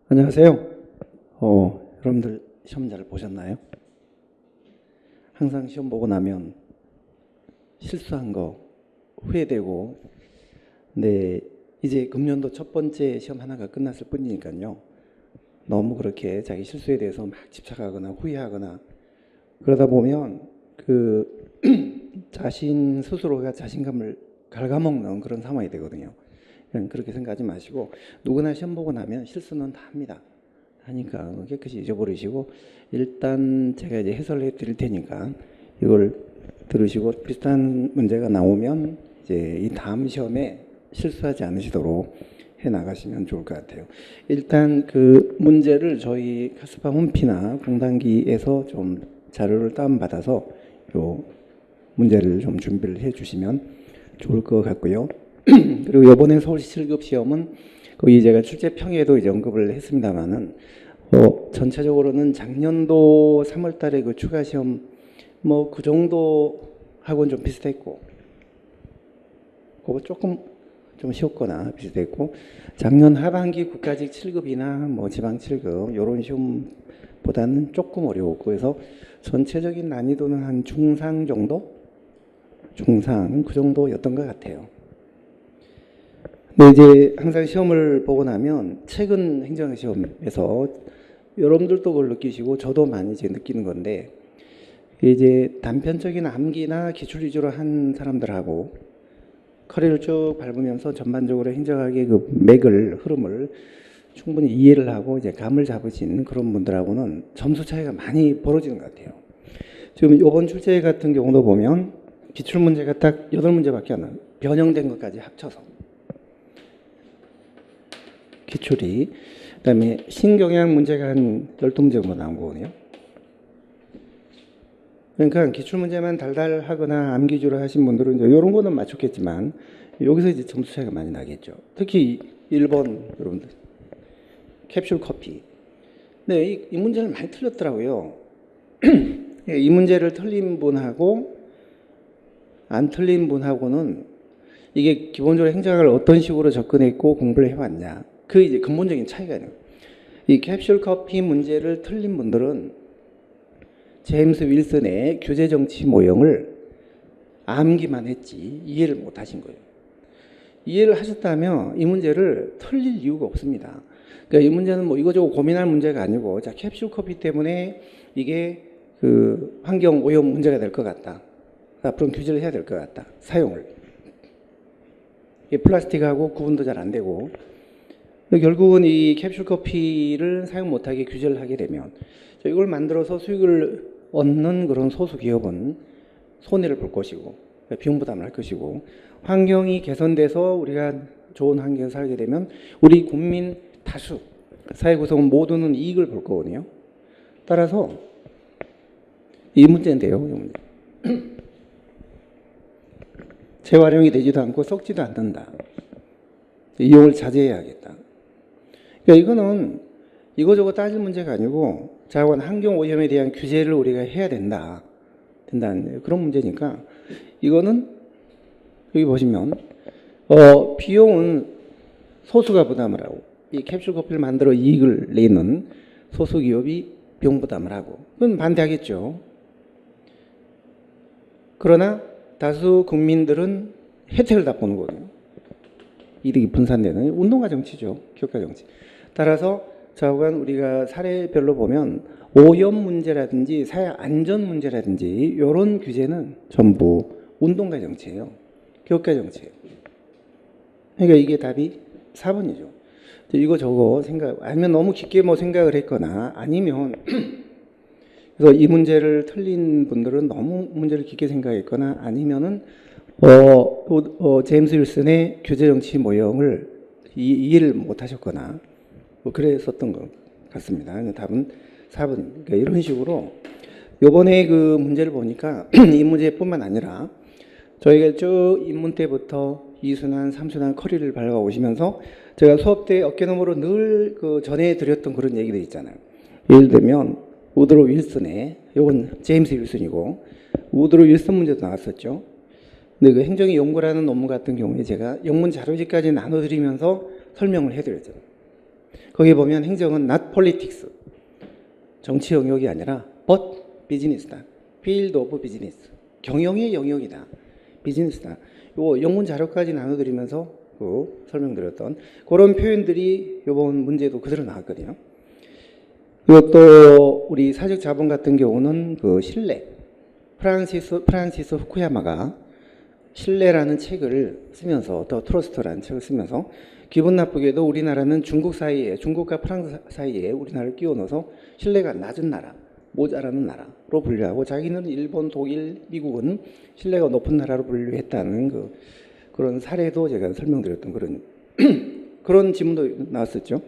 안녕하세요. 여러분들 시험 잘 보셨나요? 항상 시험 보고 나면 실수한 거 후회되고, 근데 이제 금년도 첫 번째 시험 하나가 끝났을 뿐이니까요. 너무 그렇게 자기 실수에 대해서 막 집착하거나 후회하거나 그러다 보면 그 자신 스스로가 자신감을 갉아먹는 그런 상황이 되거든요. 그냥 그렇게 생각하지 마시고, 누구나 시험 보고 나면 실수는 다 합니다. 하니까 깨끗이 잊어버리시고, 일단 제가 이제 해설을 해 드릴 테니까 이걸 들으시고 비슷한 문제가 나오면 이제 이 다음 시험에 실수하지 않으시도록 해 나가시면 좋을 것 같아요. 일단 그 문제를 저희 카스파 홈피나 공단기에서 좀 자료를 다운받아서 요 문제를 좀 준비를 해 주시면 좋을 것 같고요. 그리고 이번에 서울시 7급 시험은 거기 제가 출제 평에도 이제 언급을 했습니다만은 전체적으로는 작년도 3월 달에 그 추가 시험 뭐 그 정도 하고는 좀 비슷했고, 그거 조금 좀 쉬웠거나 비슷했고, 작년 하반기 국가직 7급이나 뭐 지방 7급 이런 시험보다는 조금 어려웠고, 그래서 전체적인 난이도는 한 중상 정도? 중상 그 정도였던 것 같아요. 근데 이제 항상 시험을 보고 나면 최근 행정시험에서 여러분들도 그걸 느끼시고 저도 많이 이제 느끼는 건데, 이제 단편적인 암기나 기출 위주로 한 사람들하고 커리를 쭉 밟으면서 전반적으로 행정학의 그 맥을 흐름을 충분히 이해를 하고 이제 감을 잡으신 그런 분들하고는 점수 차이가 많이 벌어지는 것 같아요. 지금 이번 출제 같은 경우도 보면 기출 문제가 딱 8문제밖에 안 나요. 변형된 것까지 합쳐서. 기출이. 그다음에 신경향 문제가 한 12문제 정도 나온 거거든요. 그러니까 기출 문제만 달달하거나 암기 위주로 하신 분들은 이제 이런 거는 맞췄겠지만 여기서 이제 점수 차이가 많이 나겠죠. 특히 1번 여러분들 캡슐 커피. 네, 이 문제를 많이 틀렸더라고요. 이 문제를 틀린 분하고 안 틀린 분하고는 이게 기본적으로 행정학을 어떤 식으로 접근했고 공부를 해왔냐, 그 이제 근본적인 차이가 있는 거예요. 이 캡슐 커피 문제를 틀린 분들은 제임스 윌슨의 교제 정치 모형을 암기만 했지 이해를 못 하신 거예요. 이해를 하셨다면 이 문제를 틀릴 이유가 없습니다. 그러니까 이 문제는 뭐 이거저거 고민할 문제가 아니고, 자, 캡슐 커피 때문에 이게 그 환경 오염 문제가 될 것 같다. 앞으로 규제를 해야 될 것 같다. 사용을. 플라스틱하고 구분도 잘 안 되고, 결국은 이 캡슐 커피를 사용 못하게 규제를 하게 되면 이걸 만들어서 수익을 얻는 그런 소수 기업은 손해를 볼 것이고 비용 부담을 할 것이고, 환경이 개선돼서 우리가 좋은 환경에서 살게 되면 우리 국민 다수 사회 구성원 모두는 이익을 볼 거거든요. 따라서 이 문제인데요. 이 문제. 재활용이 되지도 않고 썩지도 않는다. 이용을 자제해야겠다. 그러니까 이거는 이거저거 따질 문제가 아니고 자원 환경 오염에 대한 규제를 우리가 해야 된다는 그런 문제니까, 이거는 여기 보시면 비용은 소수가 부담을 하고, 이 캡슐 커피를 만들어 이익을 내는 소수 기업이 비용 부담을 하고, 그건 반대하겠죠. 그러나 다수 국민들은 혜택을 다 보는 거거든요. 이득이 분산되는 운동가 정치죠. 기업가 정치. 따라서 좌우간 우리가 사례별로 보면 오염 문제라든지 사회 안전 문제라든지 이런 규제는 전부 운동가 정치예요. 기업가 정치예요. 그러니까 이게 답이 4번이죠. 이거 저거 아니면 너무 깊게 뭐 생각을 했거나, 아니면 그래서 이 문제를 틀린 분들은 너무 문제를 깊게 생각했거나, 아니면은 제임스 윌슨의 교제 정치 모형을 이해를 못 하셨거나 뭐 그랬었던 것 같습니다. 답은 4번입니다. 그러니까 이런 식으로 요번에 그 문제를 보니까 이 문제뿐만 아니라 저희가 쭉 입문 때부터 2순환, 3순환 커리를 밟아 오시면서 제가 수업 때 어깨너머로 늘 그 전해드렸던 그런 얘기들 있잖아요. 예를 들면 우드로 윌슨의, 요건 제임스 윌슨이고, 우드로 윌슨 문제도 나왔었죠. 근데 그 행정의 연구라는 논문 같은 경우에 제가 영문 자료집까지 나눠드리면서 설명을 해드렸죠. 거기 보면 행정은 not politics, 정치 영역이 아니라 but business다. field of business, 경영의 영역이다. 비즈니스다. 요 영문 자료까지 나눠드리면서 설명드렸던 그런 표현들이 이번 문제도 그대로 나왔거든요. 그리고 또 우리 사적 자본 같은 경우는 그 신뢰, 프란시스 후쿠야마가 신뢰라는 책을 쓰면서, 더 트러스트라는 책을 쓰면서 기분 나쁘게도 우리나라는 중국과 프랑스 사이에 우리나라를 끼워 넣어서 신뢰가 낮은 나라, 모자라는 나라로 분류하고, 자기는 일본, 독일, 미국은 신뢰가 높은 나라로 분류했다는 그런 사례도 제가 설명드렸던 그런 지문도 나왔었죠.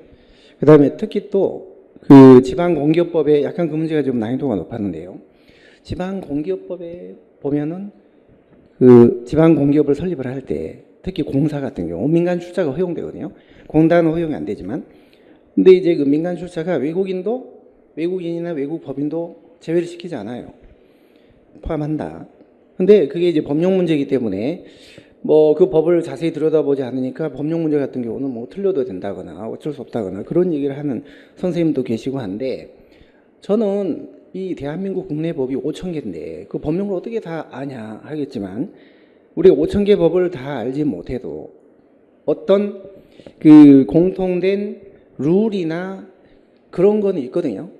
그 다음에 특히 또 그 지방공기업법에 약간 그 문제가 좀 난이도가 높았는데요. 지방공기업법에 보면은 그 지방공기업을 설립을 할 때 특히 공사 같은 경우 민간 출자가 허용되거든요. 공단은 허용이 안 되지만, 근데 이제 그 민간 출자가 외국인이나 외국 법인도 제외를 시키지 않아요. 포함한다. 근데 그게 이제 법령 문제이기 때문에 뭐 그 법을 자세히 들여다보지 않으니까 법령 문제 같은 경우는 뭐 틀려도 된다거나 어쩔 수 없다거나 그런 얘기를 하는 선생님도 계시고 한데, 저는 이 대한민국 국내 법이 5천 개인데 그 법령을 어떻게 다 아냐 하겠지만, 우리가 5천 개 법을 다 알지 못해도 어떤 그 공통된 룰이나 그런 거는 있거든요.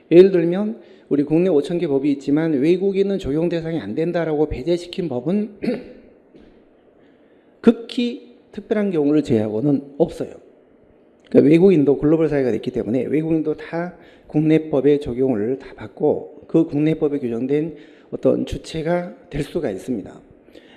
예를 들면 우리 국내 5천 개 법이 있지만 외국인은 적용 대상이 안 된다라고 배제시킨 법은 극히 특별한 경우를 제외하고는 없어요. 그러니까 외국인도 글로벌 사회가 됐기 때문에 외국인도 다 국내법의 적용을 다 받고 그 국내법에 규정된 어떤 주체가 될 수가 있습니다.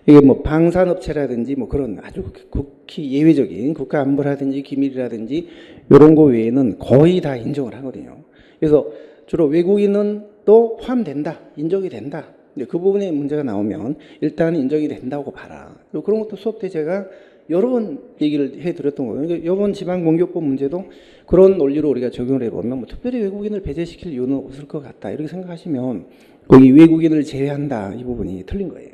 이게 뭐 방산업체라든지 뭐 그런 아주 극히 예외적인 국가안보라든지 기밀이라든지 이런 거 외에는 거의 다 인정을 하거든요. 그래서 주로 외국인은 또 포함된다, 인정이 된다. 그 부분에 문제가 나오면 일단 인정이 된다고 봐라. 그런 것도 수업 때 제가 여러 번 얘기를 해드렸던 거예요. 그러니까 이번 지방공기업법 문제도 그런 논리로 우리가 적용을 해보면 뭐 특별히 외국인을 배제시킬 이유는 없을 것 같다, 이렇게 생각하시면 거기 외국인을 제외한다, 이 부분이 틀린 거예요.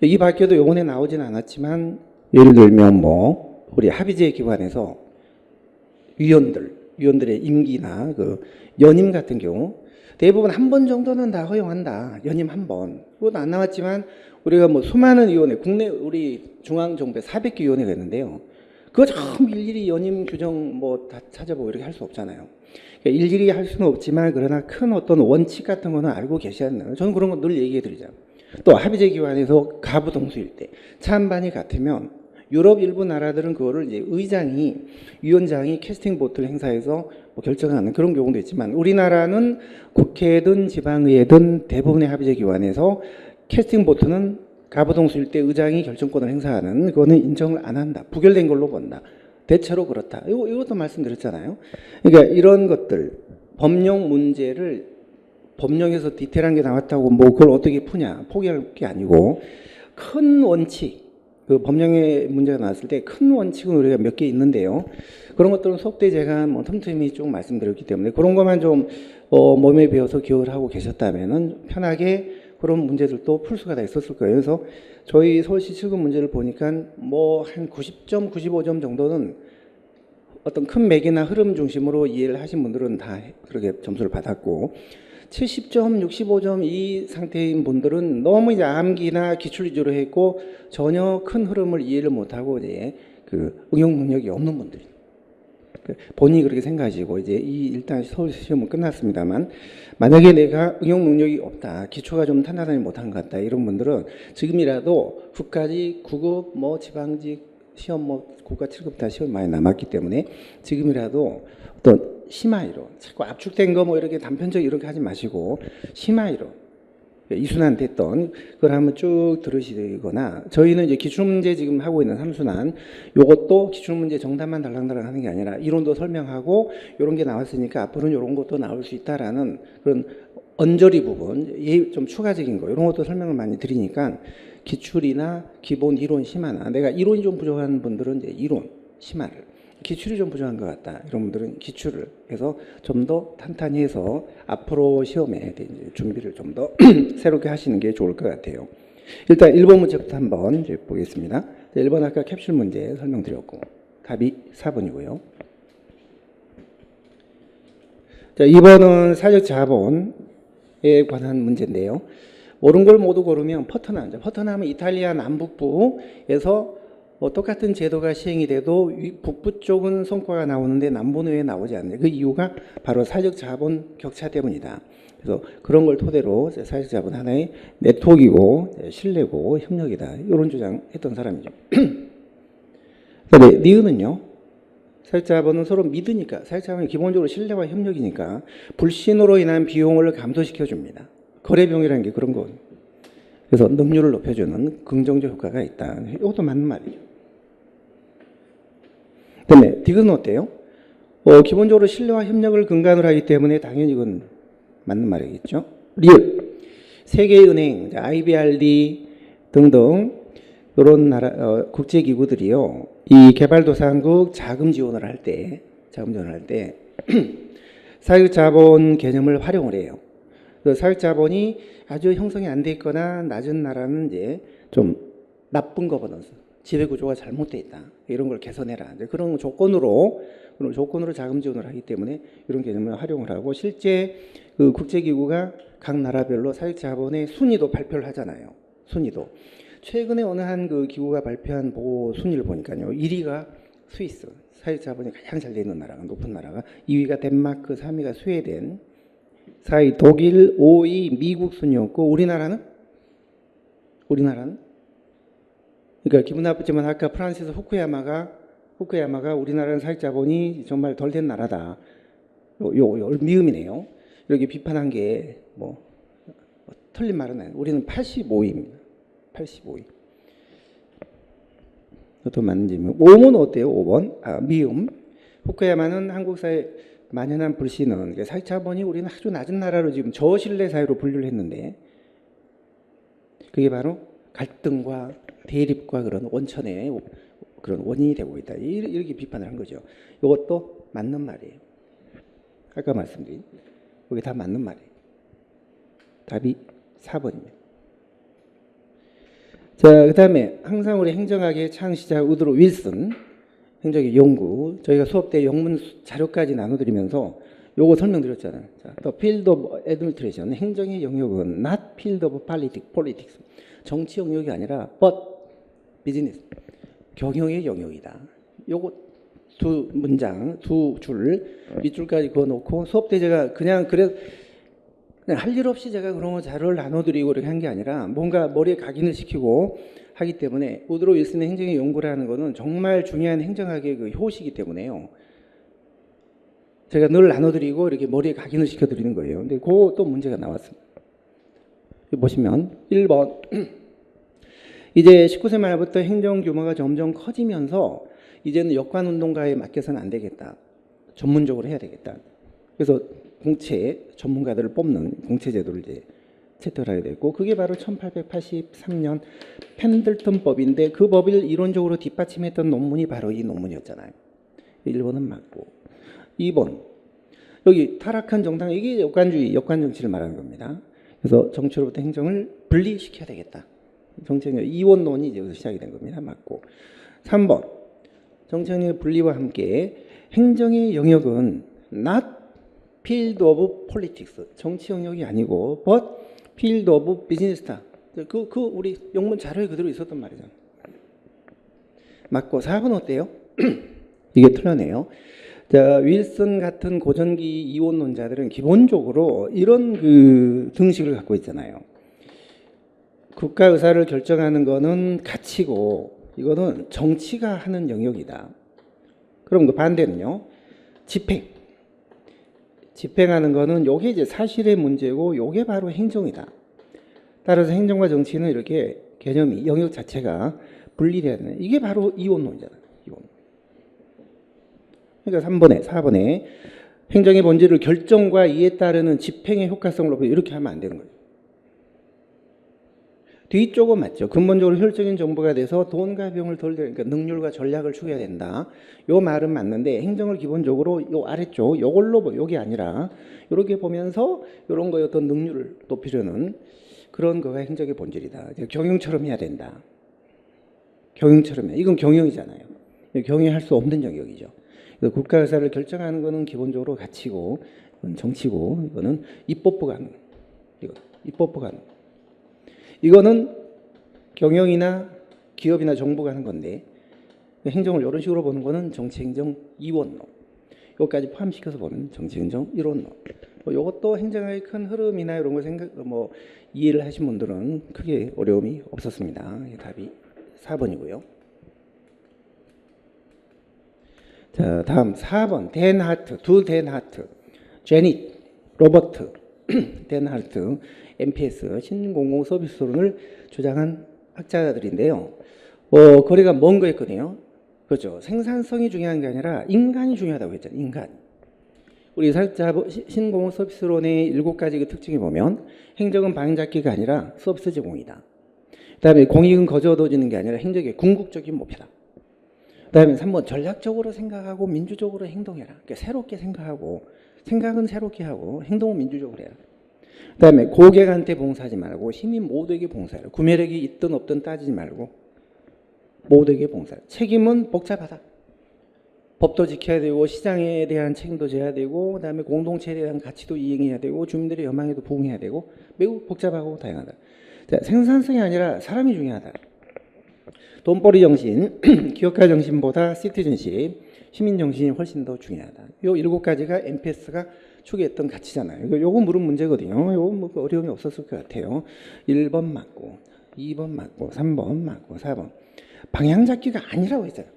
이 밖에도 요번에 나오진 않았지만, 예를 들면 뭐 우리 합의제 기관에서 위원들의 임기나 그 연임 같은 경우 대부분 한 번 정도는 다 허용한다. 연임 한 번. 그것도 안 나왔지만 우리가 뭐 수많은 위원회, 국내 우리 중앙정부에 400개 위원회가 있는데요. 그거 참 일일이 연임 규정 뭐 다 찾아보고 이렇게 할 수 없잖아요. 그러니까 일일이 할 수는 없지만 그러나 큰 어떤 원칙 같은 거는 알고 계셔야 한다는, 저는 그런 거 늘 얘기해 드리죠. 또 합의제 기관에서 가부 동수일 때 찬반이 같으면 유럽 일부 나라들은 그거를 이제 위원장이 캐스팅 보트를 행사해서 뭐 결정하는 그런 경우도 있지만, 우리나라는 국회든 지방의회든 대부분의 합의제 기관에서 캐스팅 보트는 가부동수일 때 의장이 결정권을 행사하는, 그거는 인정을 안 한다. 부결된 걸로 본다. 대체로 그렇다. 이것도 말씀드렸잖아요. 그러니까 이런 것들, 법령 문제를 법령에서 디테일한 게 나왔다고 뭐 그걸 어떻게 푸냐, 포기할 게 아니고 큰 원칙, 그 법령에 문제가 나왔을 때 큰 원칙은 우리가 몇 개 있는데요. 그런 것들은 수업 때 제가 뭐 틈틈이 좀 말씀드렸기 때문에 그런 것만 좀 몸에 배워서 기억을 하고 계셨다면은 편하게 그런 문제들도 풀 수가 다 있었을 거예요. 그래서 저희 서울시 실급 문제를 보니까 뭐 한 90점, 95점 정도는 어떤 큰 맥이나 흐름 중심으로 이해를 하신 분들은 다 그렇게 점수를 받았고, 70점, 65점 이 상태인 분들은 너무 이제 암기나 기출 위주로 했고 전혀 큰 흐름을 이해를 못하고 이제 그 응용 능력이 없는 분들, 본인이 그렇게 생각하시고 이제 일단 서울 시험은 끝났습니다만, 만약에 내가 응용 능력이 없다, 기초가 좀 탄탄하지 못한 것 같다, 이런 분들은 지금이라도 국가직, 구급, 뭐 지방직 시험, 뭐 국가 7급 다 시험 많이 남았기 때문에 지금이라도 어떤 심화이론, 자꾸 압축된 거 뭐 이렇게 단편적 이렇게 하지 마시고 심화이론, 이순환 됐던 그걸 한번 쭉 들으시거나, 저희는 이제 기출문제 지금 하고 있는 3순환, 요것도 기출문제 정답만 달랑달랑 하는 게 아니라 이론도 설명하고 이런 게 나왔으니까 앞으로는 이런 것도 나올 수 있다라는 그런 언저리 부분, 좀 추가적인 거 이런 것도 설명을 많이 드리니까 기출이나 기본 이론 심화나, 내가 이론이 좀 부족한 분들은 이제 이론 심화를, 기출이 좀 부족한 것 같다 이런 분들은 기출을 해서 좀 더 탄탄히 해서 앞으로 시험에 준비를 좀 더 새롭게 하시는 게 좋을 것 같아요. 일단 1번 문제부터 한번 이제 보겠습니다. 1번 아까 캡슐 문제 설명드렸고, 답이 4번이고요. 자, 2번은 사회적 자본에 관한 문제인데요. 옳은 걸 모두 고르면 퍼터남. 퍼터남은 이탈리아 남북부에서 똑같은 제도가 시행이 돼도 북부 쪽은 성과가 나오는데 남부는 왜 나오지 않는 그 이유가 바로 사회적 자본 격차 때문이다. 그래서 그런 걸 토대로 사회적 자본 하나의 네트워크이고 신뢰고 협력이다. 이런 주장했던 사람이죠. 그런데 니은은요. 사회적 자본은 서로 믿으니까 사회적 자본이 기본적으로 신뢰와 협력이니까 불신으로 인한 비용을 감소시켜 줍니다. 거래 비용이라는 게 그런 거거든요. 그래서 능률을 높여주는 긍정적 효과가 있다. 이것도 맞는 말이죠. 그다음에 디귿은 어때요? 기본적으로 신뢰와 협력을 근간으로 하기 때문에 당연히 이건 맞는 말이겠죠. 리을 세계은행, IBRD 등등 이런 나라 국제기구들이요. 이 개발도상국 자금 지원을 할 때 사회적 자본 개념을 활용을 해요. 사회적 자본이 아주 형성이 안 돼 있거나 낮은 나라는 이제 좀 나쁜 거버넌스, 지배 구조가 잘못돼 있다. 이런 걸 개선해라. 이제 그런 조건으로 자금 지원을 하기 때문에 이런 개념을 활용을 하고 실제 그 국제기구가 각 나라별로 사회적 자본의 순위도 발표를 하잖아요. 순위도. 최근에 어느 한 그 기구가 발표한 보고 순위를 보니까요. 1위가 스위스, 사회적 자본이 가장 잘 되는 나라가 높은 나라가 2위가 덴마크, 3위가 스웨덴, 4위 독일, 5위 미국 순이었고 우리나라는 그러니까 기분 나쁘지만 아까 프란시스 후쿠야마가 우리나라는 사회적 자본이 정말 덜 된 나라다. 요 미음이네요. 이렇게 비판한 게 틀린 말은 아니에요. 우리는 85위입니다. 85위. 또 맞는지. 5번 어때요? 5번. 미음. 후쿠야마는 한국 사회 만연한 불신은 사회적 자본이 우리는 아주 낮은 나라로 지금 저신뢰 사회로 분류를 했는데 그게 바로 갈등과 대립과 그런 원천의 그런 원인이 되고 있다. 이렇게 비판을 한 거죠. 이것도 맞는 말이에요. 아까 말씀드린 여기 다 맞는 말이에요. 답이 4번입니다. 자, 그 다음에 항상 우리 행정학의 창시자 우드로 윌슨 행정의 연구 저희가 수업 때 영문 자료까지 나눠드리면서 요거 설명드렸잖아요. 자, The field of administration 행정의 영역은 not field of politics 정치 영역이 아니라 but business 경영의 영역이다. 요거 두 문장 두 줄 밑줄까지 그어놓고 수업 때 제가 그냥 할 일 없이 제가 그런 거 자료를 나눠드리고 이렇게 한 게 아니라 뭔가 머리에 각인을 시키고 하기 때문에 우드로 윌슨의 행정의 연구라는 거는 정말 중요한 행정학의 그 효시이기 때문에요. 제가 늘 나눠드리고 이렇게 머리에 각인을 시켜드리는 거예요. 근데 그것도 문제가 나왔습니다. 여기 보시면 1번 이제 19세 말부터 행정 규모가 점점 커지면서 이제는 역관운동가에 맡겨서는 안 되겠다. 전문적으로 해야 되겠다. 그래서 공채 전문가들을 뽑는 공채제도를 이제 채택하게 됐고 그게 바로 1883년 펜들턴법인데 그 법을 이론적으로 뒷받침했던 논문이 바로 이 논문이었잖아요. 1번은 맞고 2번 여기 타락한 정당 이게 역관주의, 역관정치를 말하는 겁니다. 그래서 정치로부터 행정을 분리시켜야 되겠다. 정치적 이원론이 이제 여기서 시작이 된 겁니다. 맞고 3번 정치적 분리와 함께 행정의 영역은 not field of politics 정치 영역이 아니고 but field of business다. 그 우리 영문 자료에 그대로 있었단 말이죠. 맞고 4번 어때요? 이게 틀렸네요. 자, 윌슨 같은 고전기 이원론자들은 기본적으로 이런 그 등식을 갖고 있잖아요. 국가 의사를 결정하는 거는 가치고 이거는 정치가 하는 영역이다. 그럼 그 반대는요. 집행하는 거는 요게 이제 사실의 문제고 요게 바로 행정이다. 따라서 행정과 정치는 이렇게 개념이 영역 자체가 분리돼야 되는 이게 바로 이원론이잖아요. 이원. 그러니까 4번에 행정의 본질을 결정과 이에 따르는 집행의 효과성을 높여 이렇게 하면 안 되는 거죠. 뒤쪽은 맞죠. 근본적으로 효율적인 정보가 돼서 돈과 비용을 덜 들으니까 능률과 전략을 추구해야 된다. 요 말은 맞는데 행정을 기본적으로 요 아래쪽 요걸로 요게 아니라 요렇게 보면서 요런 거에 어떤 능률을 높이려는 그런 거가 행정의 본질이다. 경영처럼 해야 된다. 경영처럼 해. 이건 경영이잖아요. 경유할 수 없는 영역이죠. 그래서 국가 의사를 결정하는 것은 기본적으로 가치고, 이건 정치고, 이거는 입법부가 하는, 이거 입법부가 하는. 이거는 경영이나 기업이나 정부가 하는 건데, 행정을 이런 식으로 보는 거는 정치행정 2원론. 요까지 포함시켜서 보면 정치행정 1원론. 이것도 행정의 큰 흐름이나 이런 걸 이해를 하신 분들은 크게 어려움이 없었습니다. 답이 4번이고요. 자, 다음 4번 댄 하트, 댄 하트, 제닛, 로버트, 댄 하트, MPS, 신공공 서비스론을 주장한 학자들인데요. 거리가 먼 거였거든요. 그렇죠. 생산성이 중요한 게 아니라 인간이 중요하다고 했잖아요. 인간. 우리 신공공 서비스론의 7가지 그 특징에 보면 행정은 방향잡기가 아니라 서비스 제공이다. 그다음에 공익은 거저 얻어지는 게 아니라 행정의 궁극적인 목표다. 그다음에 3번 전략적으로 생각하고 민주적으로 행동해라. 그러니까 새롭게 생각하고 생각은 새롭게 하고 행동은 민주적으로 해라. 그다음에 고객한테 봉사하지 말고 시민 모두에게 봉사해라. 구매력이 있든 없든 따지지 말고 모두에게 봉사해라. 책임은 복잡하다. 법도 지켜야 되고 시장에 대한 책임도 져야 되고 그다음에 공동체에 대한 가치도 이행해야 되고 주민들의 여망에도 부응해야 되고 매우 복잡하고 다양하다. 자, 생산성이 아니라 사람이 중요하다. 돈벌이 정신, 기업가 정신보다 시티즌십, 시민 정신이 훨씬 더 중요하다. 요 7가지가 MPS가 추구했던 가치잖아요. 요거 물은 문제거든요. 요거 뭐 어려움이 없었을 것 같아요. 1번 맞고, 2번 맞고, 3번 맞고, 4번. 방향잡기가 아니라고 했잖아요.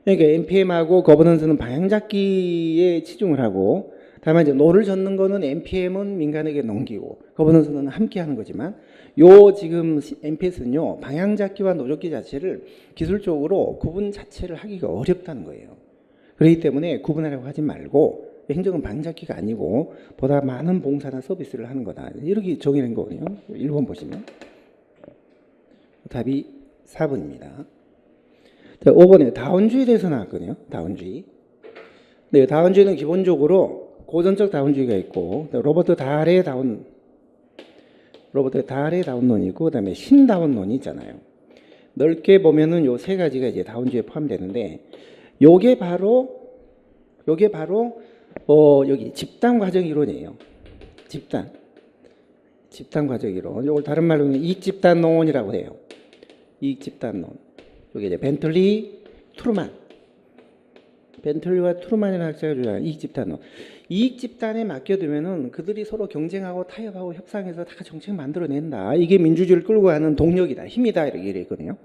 그러니까 NPM하고 거버넌스는 방향잡기에 치중을 하고, 다만 이제 노를 젓는 거는 NPM은 민간에게 넘기고, 거버넌스는 함께 하는 거지만, 요 지금 MPS는요, 방향잡기와 노젓기 자체를 기술적으로 구분 자체를 하기가 어렵다는 거예요. 그렇기 때문에 구분하려고 하지 말고, 행정은 방향잡기가 아니고, 보다 많은 봉사나 서비스를 하는 거다. 이렇게 정의된 거거든요. 1번 보시면. 답이 4번입니다. 5번에 다운주의에 대해서 나왔거든요. 다운주의. 네, 다운주의는 기본적으로 고전적 다운주의가 있고 로버트 달의 다운론이 있고 그다음에 신다운론이 있잖아요. 넓게 보면은 요 3가지가 이제 다운주의에 포함되는데 요게 바로 여기 집단 과정 이론이에요. 집단 과정 이론. 요걸 다른 말로는 이익 집단론이라고 해요. 이익 집단론. 여기 이제 벤틀리와 트루만이라는 학자가 주장한 이익 집단론. 이익 집단에 맡겨두면은 그들이 서로 경쟁하고 타협하고 협상해서 다 정책 만들어낸다. 이게 민주주의를 끌고 가는 동력이다, 힘이다 이렇게 얘기했거든요.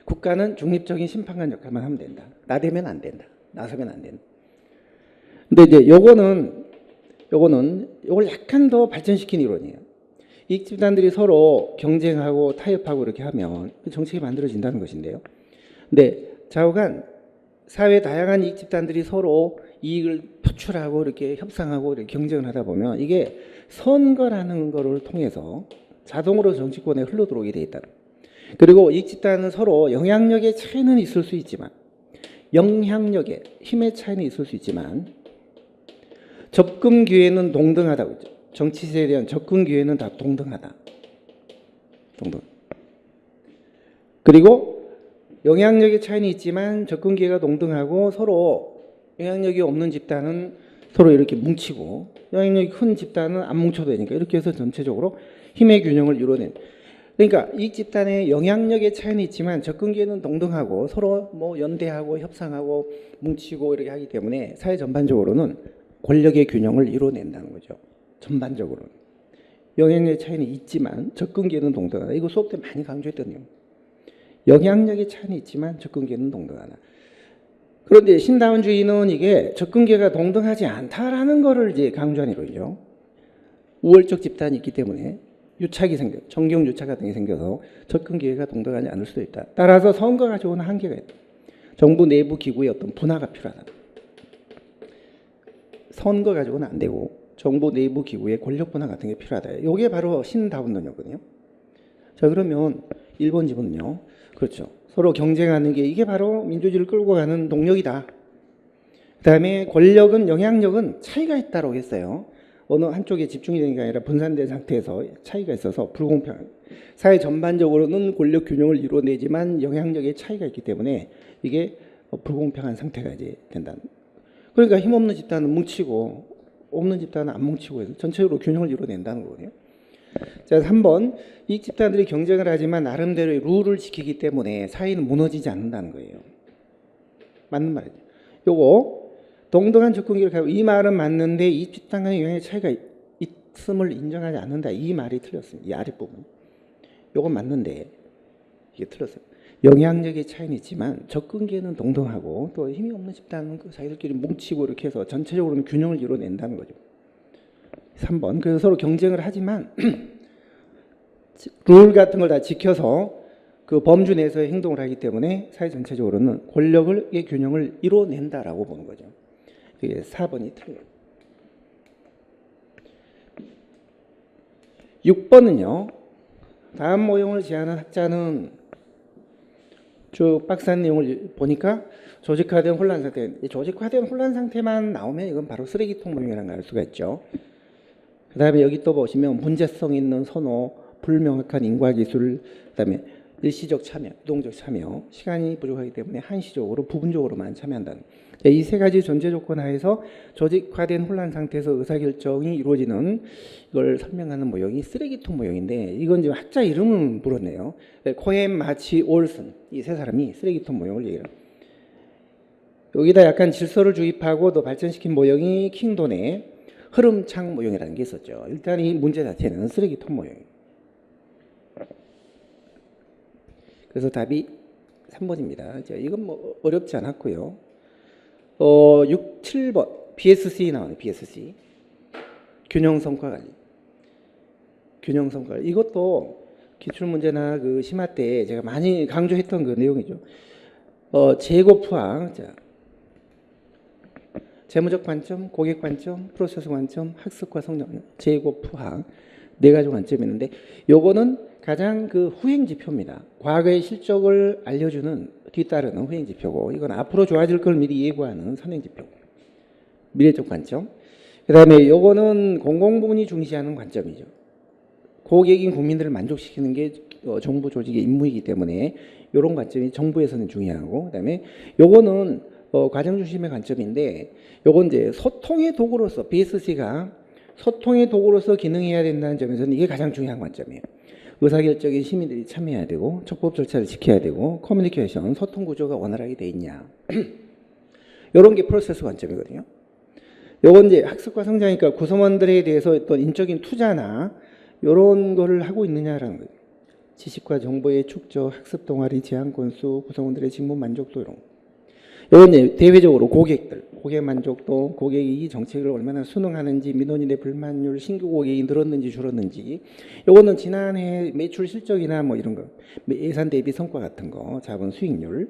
국가는 중립적인 심판관 역할만 하면 된다. 나대면 안 된다. 나서면 안 된다. 근데 이제 요걸 약간 더 발전시킨 이론이에요. 이익 집단들이 서로 경쟁하고 타협하고 이렇게 하면 정책이 만들어진다는 것인데요. 근데 좌우간 사회 다양한 이익 집단들이 서로 이익을 표출하고 이렇게 협상하고 이렇게 경쟁을 하다 보면 이게 선거라는 거를 통해서 자동으로 정치권에 흘러 들어오게 돼 있다. 그리고 이익 집단은 서로 영향력의 차이는 있을 수 있지만 영향력의 힘의 차이는 있을 수 있지만 접근 기회는 동등하다고 했죠. 정치 시대에 대한 접근 기회는 다 동등하다. 그리고 영향력의 차이는 있지만 접근 기회가 동등하고 서로 영향력이 없는 집단은 서로 이렇게 뭉치고 영향력이 큰 집단은 안 뭉쳐도 되니까 이렇게 해서 전체적으로 힘의 균형을 이루어낸. 그러니까 이 집단의 영향력의 차이는 있지만 접근 기회는 동등하고 서로 뭐 연대하고 협상하고 뭉치고 이렇게 하기 때문에 사회 전반적으로는 권력의 균형을 이루어낸다는 거죠. 전반적으로는. 영향력의 차이는 있지만 접근 기회는 동등하다. 이거 수업 때 많이 강조했던 내용. 영향력의 차이는 있지만 접근 기회는 동등하다. 그런데 신다운주의는 이게 접근 기회가 동등하지 않다라는 것을 이제 강조한 이론이죠. 우월적 집단이 있기 때문에 유착이 생겨, 정경 유착 같은 게 생겨서 접근 기회가 동등하지 않을 수도 있다. 따라서 선거가 좋은 한계가 있다. 정부 내부 기구의 어떤 분화가 필요하다. 선거 가지고는 안 되고 정부 내부 기구의 권력 분화 같은 게 필요하다. 이게 바로 신다운론이었거든요. 자, 그러면 1번 지문은요. 그렇죠. 서로 경쟁하는 게 이게 바로 민주주의를 끌고 가는 동력이다. 그다음에 권력은 영향력은 차이가 있다고 했어요. 어느 한쪽에 집중이 되는 게 아니라 분산된 상태에서 차이가 있어서 불공평. 사회 전반적으로는 권력 균형을 이루어내지만 영향력의 차이가 있기 때문에 이게 불공평한 상태가 이제 된다. 그러니까 힘없는 집단은 뭉치고 없는 집단은 안 뭉치고 해서 전체적으로 균형을 이루어낸다는 거거든요. 자, 3번. 이 집단들이 경쟁을 하지만 나름대로의 룰을 지키기 때문에 사회는 무너지지 않는다는 거예요. 맞는 말이죠. 요거 동등한 접근기를 가지고 이 말은 맞는데 이 집단 간의 영향의 차이가 있음을 인정하지 않는다. 이 말이 틀렸습니다. 이 아랫부분. 요건 맞는데 이게 틀렸어요. 영향력의 차이는 있지만 접근기에는 동등하고 또 힘이 없는 집단은 그 자기들끼리 뭉치고 이렇게 해서 전체적으로는 균형을 이루어낸다는 거죠. 3번. 그래서 서로 경쟁을 하지만 룰 같은 걸 다 지켜서 그 범주 내에서의 행동을 하기 때문에 사회 전체적으로는 권력의 균형을 이루어낸다라고 보는 거죠. 이게 4번이 틀려요. 6번은요. 다음 모형을 제안한 학자는 쭉 박스한 내용을 보니까 조직화된 혼란 상태. 조직화된 혼란 상태만 나오면 이건 바로 쓰레기통 모형이라는 걸 알 수가 있죠. 그 다음에 여기 또 보시면 문제성 있는 선호, 불명확한 인과기술, 그 다음에 일시적 참여, 유동적 참여, 시간이 부족하기 때문에 한시적으로 부분적으로만 참여한다는 이 세 가지 전제 조건 하에서 조직화된 혼란 상태에서 의사결정이 이루어지는 이걸 설명하는 모형이 쓰레기통 모형인데 이건 지금 학자 이름을 물었네요. 코엔, 마치, 올슨 이 세 사람이 쓰레기통 모형을 얘기해요. 여기다 약간 질서를 주입하고 또 발전시킨 모형이 킹돈의 흐름창 모형이라는 게 있었죠. 일단 이 문제 자체는 쓰레기통 모형이에요. 그래서 답이 3번입니다. 이건 뭐 어렵지 않았고요. 6, 7번 BSC 나오네. BSC 균형성과 관리. 균형성과 관리. 이것도 기출문제나 그 심화 때 제가 많이 강조했던 그 내용이죠. 재고푸항, 재무적 관점, 고객 관점, 프로세스 관점, 학습과 성장, 재고푸항 네 가지 관점이 있는데 요거는 가장 그 후행 지표입니다. 과거의 실적을 알려주는 뒤따르는 후행 지표고 이건 앞으로 좋아질 걸 미리 예고하는 선행 지표. 미래적 관점. 그 다음에 요거는 공공부문이 중시하는 관점이죠. 고객인 국민들을 만족시키는 게 정부 조직의 임무이기 때문에 이런 관점이 정부에서는 중요하고 그 다음에 요거는 과정 중심의 관점인데 요건 이제 소통의 도구로서 BSC가 소통의 도구로서 기능해야 된다는 점에서는 이게 가장 중요한 관점이에요. 의사결정에 시민들이 참여해야 되고 적법 절차를 지켜야 되고 커뮤니케이션, 소통 구조가 원활하게 돼 있냐. 이런 게 프로세스 관점이거든요. 요건 이제 학습과 성장이니까 구성원들에 대해서 어떤 인적인 투자나 이런 거를 하고 있느냐라는 거예요. 지식과 정보의 축적, 학습 동아리 제한 건수, 구성원들의 직무 만족도 이런 거. 이건 이제 대외적으로 고객 만족도, 고객이 정책을 얼마나 순응하는지, 민원인의 불만율, 신규 고객이 늘었는지 줄었는지, 이거는 지난해 매출 실적이나 뭐 이런 거, 예산 대비 성과 같은 거, 자본 수익률,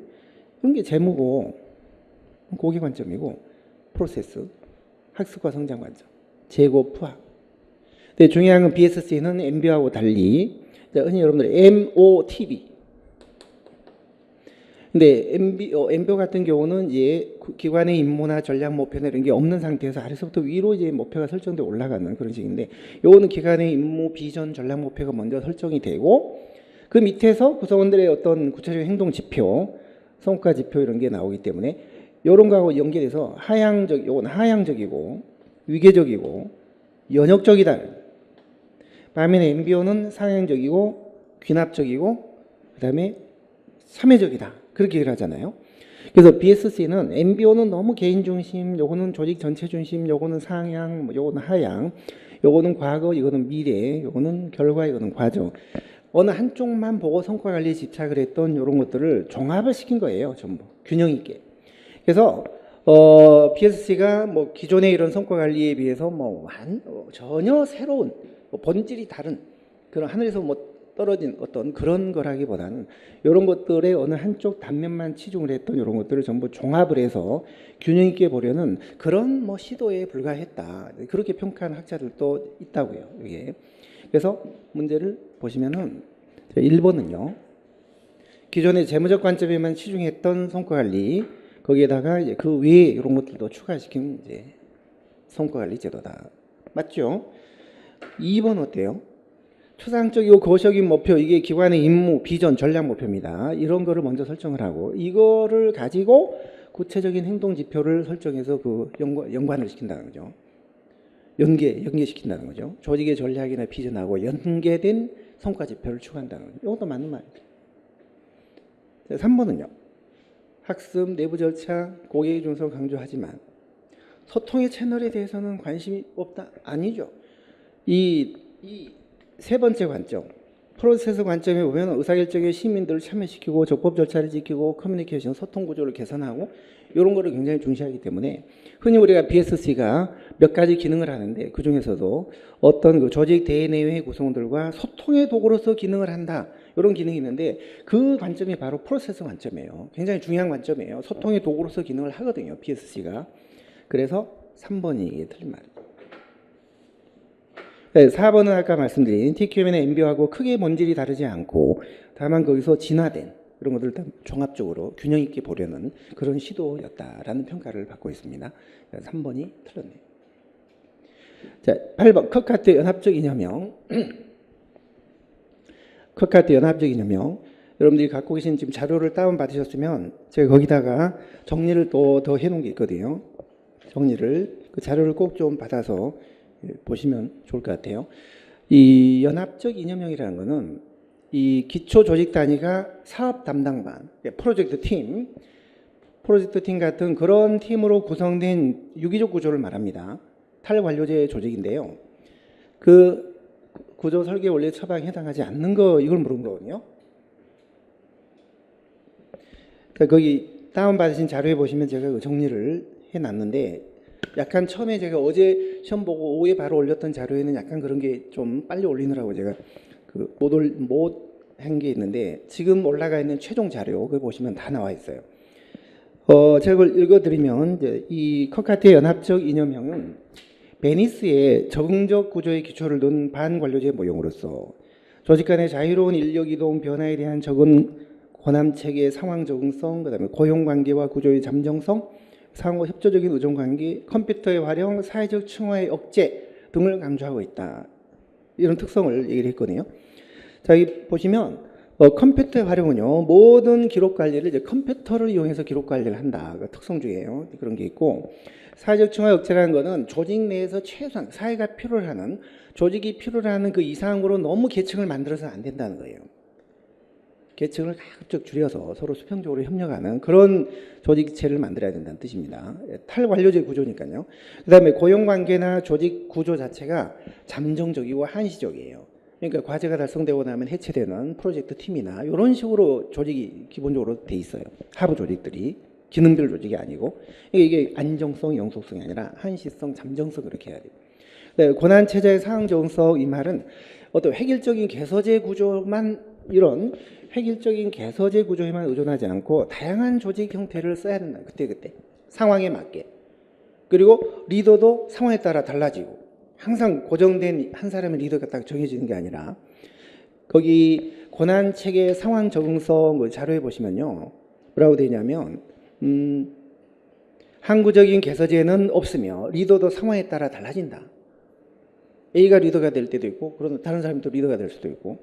이런 게 재무고, 고객 관점이고, 프로세스, 학습과 성장 관점, 재고 푸학. 근데 중요한 건 BSC는 MB하고 달리, 흔히 여러분들 MOTB. 근데 MBO 같은 경우는 이제 기관의 임무나 전략 목표나 이런 게 없는 상태에서 아래서부터 위로 이제 목표가 설정돼 올라가는 그런 식인데, 요거는 기관의 임무, 비전, 전략 목표가 먼저 설정이 되고, 그 밑에서 구성원들의 어떤 구체적인 행동 지표, 성과 지표 이런 게 나오기 때문에 요런 거하고 연결해서 요건 하향적이고 위계적이고 연역적이다. 반면에 MBO는 상향적이고 귀납적이고 그다음에 참여적이다. 그렇게 얘기를 하잖아요. 그래서 BSC는 MBO는 너무 개인 중심, 요거는 조직 전체 중심, 요거는 상향, 요거는 하향, 요거는 과거, 이거는 미래, 요거는 결과, 이거는 과정. 어느 한쪽만 보고 성과 관리에 집착을 했던 이런 것들을 종합을 시킨 거예요. 전부 균형 있게. 그래서 BSC가 뭐 기존의 이런 성과 관리에 비해서 전혀 새로운 본질이 다른 그런 하늘에서 떨어진 어떤 그런 거라기보다는 이런 것들의 어느 한쪽 단면만 치중을 했던 이런 것들을 전부 종합을 해서 균형 있게 보려는 그런 시도에 불과했다. 그렇게 평가하는 학자들도 있다고요. 이게. 그래서 문제를 보시면은 1번은요. 기존의 재무적 관점에만 치중했던 성과 관리 거기에다가 이제 그 외에 이런 것들도 추가시킨 이제 성과 관리 제도다. 맞죠? 2번 어때요? 추상적이고 거시적인 목표, 이게 기관의 임무, 비전, 전략 목표입니다. 이런 거를 먼저 설정을 하고, 이거를 가지고 구체적인 행동 지표를 설정해서 그 연관을 시킨다는 거죠. 연계시킨다는 거죠. 조직의 전략이나 비전하고 연계된 성과 지표를 추구한다는 거죠. 이것도 맞는 말입니다. 3번은요. 학습, 내부 절차, 고객의 중성을 강조하지만 소통의 채널에 대해서는 관심이 없다? 아니죠. 이 세 번째 관점, 프로세스 관점에 보면 의사결정에 시민들을 참여시키고 적법 절차를 지키고 커뮤니케이션, 소통 구조를 개선하고 이런 거를 굉장히 중시하기 때문에 흔히 우리가 BSC가 몇 가지 기능을 하는데 그 중에서도 어떤 그 조직 대내외 구성원들과 소통의 도구로서 기능을 한다. 이런 기능이 있는데 그 관점이 바로 프로세스 관점이에요. 굉장히 중요한 관점이에요. 소통의 도구로서 기능을 하거든요. BSC가. 그래서 3번이 이게 틀린 말입니다. 4번은 아까 말씀드린 TQM이나 MBO하고 크게 본질이 다르지 않고 다만 거기서 진화된 이런 것들을 다 종합적으로 균형 있게 보려는 그런 시도였다라는 평가를 받고 있습니다. 3번이 틀렸네요. 자, 8번 커카트 연합적 이념형. 커카트 연합적 이념형. 여러분들이 갖고 계신 지금 자료를 다운 받으셨으면 제가 거기다가 정리를 또 더 해놓은 게 있거든요. 정리를 그 자료를 꼭 좀 받아서 보시면 좋을 것 같아요. 이 연합적 이념형이라는 것은 이 기초 조직 단위가 사업 담당반, 프로젝트 팀 같은 그런 팀으로 구성된 유기적 구조를 말합니다. 탈관료제 조직인데요. 그 구조 설계 원리 처방에 해당하지 않는 거 이걸 물은 거거든요. 그러니까 거기 다운받으신 자료에 보시면 제가 그 정리를 해놨는데 약간 처음에 제가 어제 시험 보고 오후에 바로 올렸던 자료에는 약간 그런 게 좀 빨리 올리느라고 제가 그 못 한 게 있는데 지금 올라가 있는 최종 자료 그걸 보시면 다 나와 있어요. 제가 그걸 읽어드리면 이제 이 커카트의 연합적 이념형은 베니스의 적응적 구조의 기초를 둔 반관료제 모형으로서 조직 간의 자유로운 인력 이동 변화에 대한 적은 권함 체계 상황 적응성, 그다음에 고용 관계와 구조의 잠정성, 상호 협조적인 의존 관계, 컴퓨터의 활용, 사회적 층화의 억제 등을 강조하고 있다. 이런 특성을 얘기를 했거든요. 자, 여기 보시면 컴퓨터의 활용은요, 모든 기록 관리를 이제 컴퓨터를 이용해서 기록 관리를 한다. 그 특성 중에요. 그런 게 있고, 사회적 층화 억제라는 거는 조직 내에서 최소한 사회가 필요로 하는, 조직이 필요로 하는 그 이상으로 너무 계층을 만들어서는 안 된다는 거예요. 계층을 가급적 줄여서 서로 수평적으로 협력하는 그런 조직체를 만들어야 된다는 뜻입니다. 탈관료제 구조니까요. 그 다음에 고용관계나 조직 구조 자체가 잠정적이고 한시적이에요. 그러니까 과제가 달성되고 나면 해체되는 프로젝트 팀이나 이런 식으로 조직이 기본적으로 돼 있어요. 하부 조직들이. 기능별 조직이 아니고. 이게 안정성, 영속성이 아니라 한시성, 잠정성 그렇게 해야 돼요. 네, 고난체제의 상황 적응성 이 말은 어떤 획일적인 개서제 구조만 이런 획일적인 개서제 구조에만 의존하지 않고 다양한 조직 형태를 써야 된다. 그때 상황에 맞게. 그리고 리더도 상황에 따라 달라지고 항상 고정된 한 사람의 리더가 딱 정해지는 게 아니라 거기 고난체계 상황 적응성 자료에 보시면요. 뭐라고 되냐면 항구적인 개서제는 없으며 리더도 상황에 따라 달라진다. A가 리더가 될 때도 있고 그런 다른 사람이 또 리더가 될 수도 있고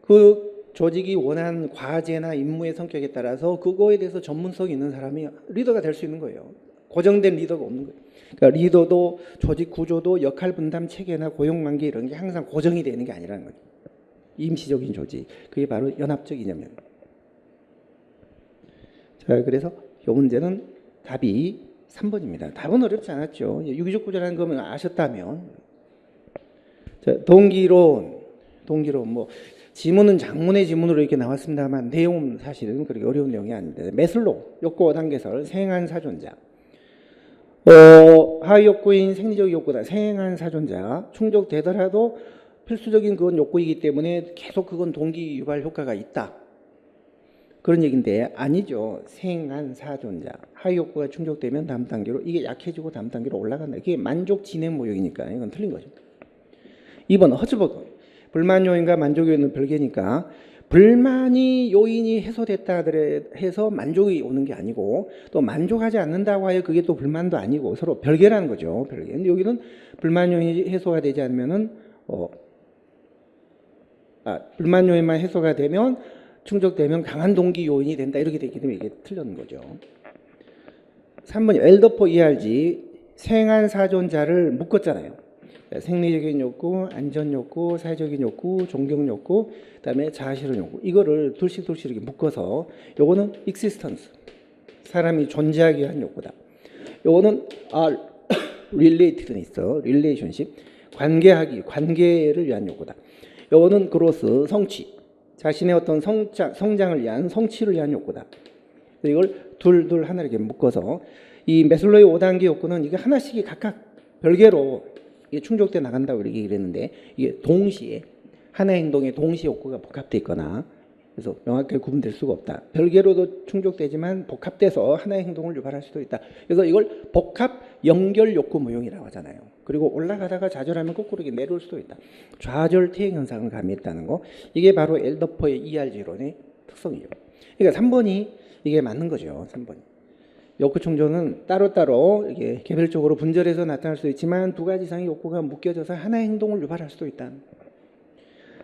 그 조직이 원하는 과제나 임무의 성격에 따라서 그거에 대해서 전문성이 있는 사람이 리더가 될 수 있는 거예요. 고정된 리더가 없는 거예요. 그러니까 리더도 조직 구조도 역할 분담 체계나 고용 관계 이런 게 항상 고정이 되는 게 아니라는 거죠. 임시적인 조직. 그게 바로 연합적 이념입니다. 자, 그래서 이 문제는 답이 3번입니다. 답은 어렵지 않았죠. 유기적 구조라는 거면 아셨다면. 자, 동기론 뭐 지문은 장문의 지문으로 이렇게 나왔습니다만 내용은 사실은 그렇게 어려운 내용이 아닌데 매슬로 욕구 단계설 생한 사존자 하위 욕구인 생리적 욕구다 생한 사존자 충족되더라도 필수적인 그건 욕구이기 때문에 계속 그건 동기 유발 효과가 있다 그런 얘기인데 아니죠. 생한 사존자 하위 욕구가 충족되면 다음 단계로 이게 약해지고 다음 단계로 올라간다. 이게 만족 진행 모형이니까 이건 틀린 거죠. 2번 허즈버그 불만 요인과 만족 요인은 별개니까 불만이 요인이 해소됐다 해서 만족이 오는 게 아니고 또 만족하지 않는다고 하여 그게 또 불만도 아니고 서로 별개라는 거죠. 별개. 근데 여기는 불만 요인이 해소가 되지 않으면은 불만 요인만 해소가 되면 충족되면 강한 동기 요인이 된다 이렇게 되기 때문에 이게 틀렸는 거죠. 3번 엘더포 ERG 생한 사존자를 묶었잖아요. 생리적인 욕구, 안전 욕구, 사회적인 욕구, 존경 욕구, 그다음에 자아실현 욕구 이거를 둘씩 이렇게 묶어서 요거는 existence 사람이 존재하기 위한 욕구다. 요거는 related는 있어 relationship 관계를 위한 욕구다. 요거는 growth 성취 자신의 어떤 성장을 위한 성취를 위한 욕구다. 이걸 둘 하나 이렇게 묶어서 이 매슬로의 5단계 욕구는 이게 하나씩이 각각 별개로 이게 충족돼 나간다고 이렇게 얘기를 했는데 이게 동시에 하나의 행동에 동시에 욕구가 복합돼 있거나 그래서 명확하게 구분될 수가 없다. 별개로도 충족되지만 복합돼서 하나의 행동을 유발할 수도 있다. 그래서 이걸 복합 연결 욕구 모형이라고 하잖아요. 그리고 올라가다가 좌절하면 거꾸로 이렇게 내려올 수도 있다. 좌절 퇴행 현상을 가미했다는 거. 이게 바로 엘더퍼의 ERG론의 특성이에요. 그러니까 3번이 이게 맞는 거죠. 3번이. 욕구 충족은 따로따로 이게 개별적으로 분절해서 나타날 수 있지만 두 가지 이상의 욕구가 묶여져서 하나의 행동을 유발할 수도 있다.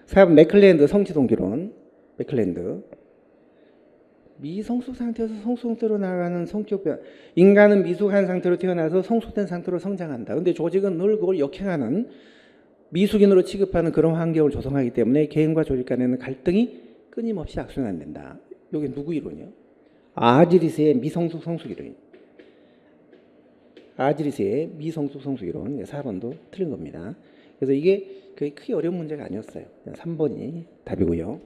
4번 맥클랜드 성취동기론. 맥클랜드. 미성숙 상태에서 성숙 상태로 나아가는 성격 변화. 인간은 미숙한 상태로 태어나서 성숙된 상태로 성장한다. 근데 조직은 늘 그걸 역행하는 미숙인으로 취급하는 그런 환경을 조성하기 때문에 개인과 조직 간에는 갈등이 끊임없이 악순환된다. 이게 누구 이론이요? 아지리스의 미성숙 성숙 이론. 아지리스의 미성숙 성숙 이론. 4번도 틀린 겁니다. 그래서 이게 그게 크게 어려운 문제가 아니었어요. 3번이 답이고요.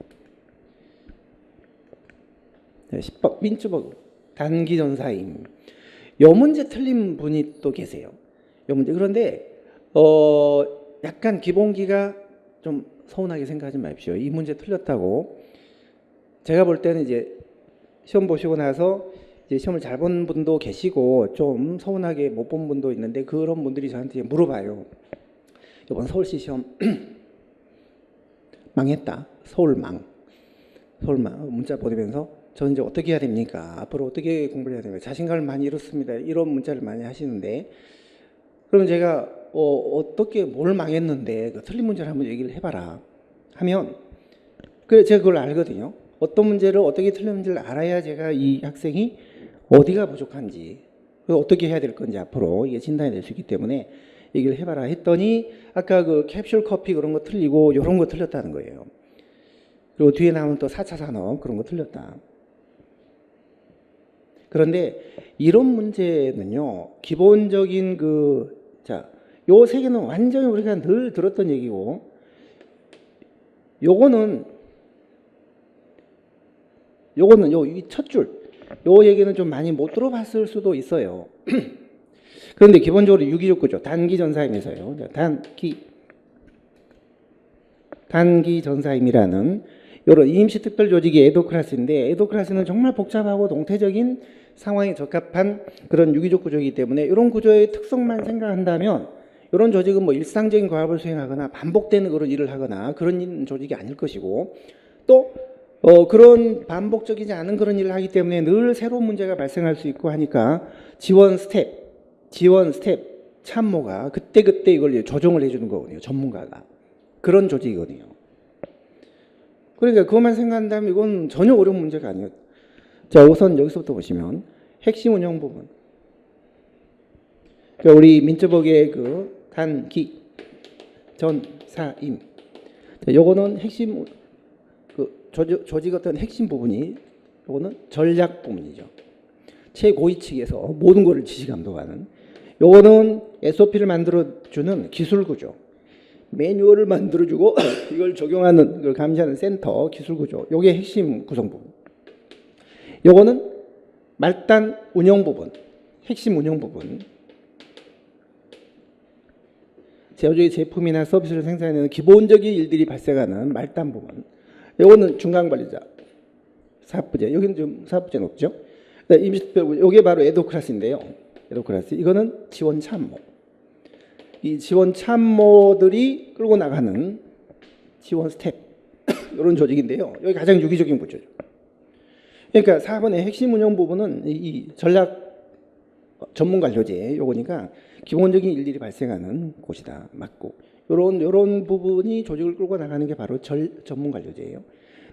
10번 민츠버그 단기전사임. 요 문제 틀린 분이 또 계세요. 요 문제. 그런데 약간 기본기가 좀 서운하게 생각하지 마십시오. 이 문제 틀렸다고. 제가 볼 때는 이제 시험 보시고 나서 이제 시험을 잘 본 분도 계시고 좀 서운하게 못 본 분도 있는데 그런 분들이 저한테 물어봐요. 이번 서울시 시험 망했다. 서울망 문자 보내면서 저는 이제 어떻게 해야 됩니까? 앞으로 어떻게 공부를 해야 됩니까? 자신감을 많이 잃었습니다. 이런 문자를 많이 하시는데 그러면 제가 어떻게 뭘 망했는데 그 틀린 문제를 한번 얘기를 해봐라 하면 그래 제가 그걸 알거든요. 어떤 문제를 어떻게 틀렸는지를 알아야 제가 이 학생이 어디가 부족한지 어떻게 해야 될 건지 앞으로 이게 진단이 될 수 있기 때문에 얘기를 해봐라 했더니 아까 그 캡슐 커피 그런 거 틀리고 이런 거 틀렸다는 거예요. 그리고 뒤에 나오는 또 4차 산업 그런 거 틀렸다. 그런데 이런 문제는요, 기본적인 요 세 개는 완전히 우리가 늘 들었던 얘기고, 요거는 이 첫 줄, 요 얘기는 좀 많이 못 들어봤을 수도 있어요. 그런데 기본적으로 유기적구죠. 단기전사임에서요. 단기전사임이라는 이런 임시특별조직이 에도크라시인데 에도크라시는 정말 복잡하고 동태적인 상황에 적합한 그런 유기적 구조이기 때문에 이런 구조의 특성만 생각한다면 이런 조직은 뭐 일상적인 과업을 수행하거나 반복되는 그런 일을 하거나 그런 조직이 아닐 것이고 또 그런 반복적이지 않은 그런 일을 하기 때문에 늘 새로운 문제가 발생할 수 있고 하니까 지원 스텝 참모가 그때그때 이걸 조정을 해주는 거거든요. 전문가가. 그런 조직이거든요. 그러니까 그것만 생각한다면 이건 전혀 어려운 문제가 아니에요. 자, 우선 여기서부터 보시면 핵심 운영 부분. 그러니까 우리 민츠버그의 그 단기 전사임. 요거는 핵심 조직 어떤 핵심 부분이 요거는 전략 부분이죠. 최고위 측에서 모든 것을 지시 감독하는. 요거는 SOP를 만들어주는 기술 구조. 매뉴얼을 만들어주고 이걸 적용하는 이걸 감시하는 센터 기술 구조. 요게 핵심 구성 부분. 요거는 말단 운영 부분. 핵심 운영 부분. 제조의 제품이나 서비스를 생산하는 기본적인 일들이 발생하는 말단 부분. 요거는 중간 관리자. 사업부제. 여기는 좀 사업부제 높죠. 임시특별 요게 바로 에도크라시인데요. 에도크라시. 이거는 지원 참모. 이 지원 참모들이 끌고 나가는 지원 스텝 이런 조직인데요. 여기 가장 유기적인 구조죠. 그러니까 4번의 핵심 운영 부분은 이 전략 전문 관료제 요거니까 기본적인 일들이 발생하는 곳이다. 맞고 요런 부분이 조직을 끌고 나가는 게 바로 전문관료제예요.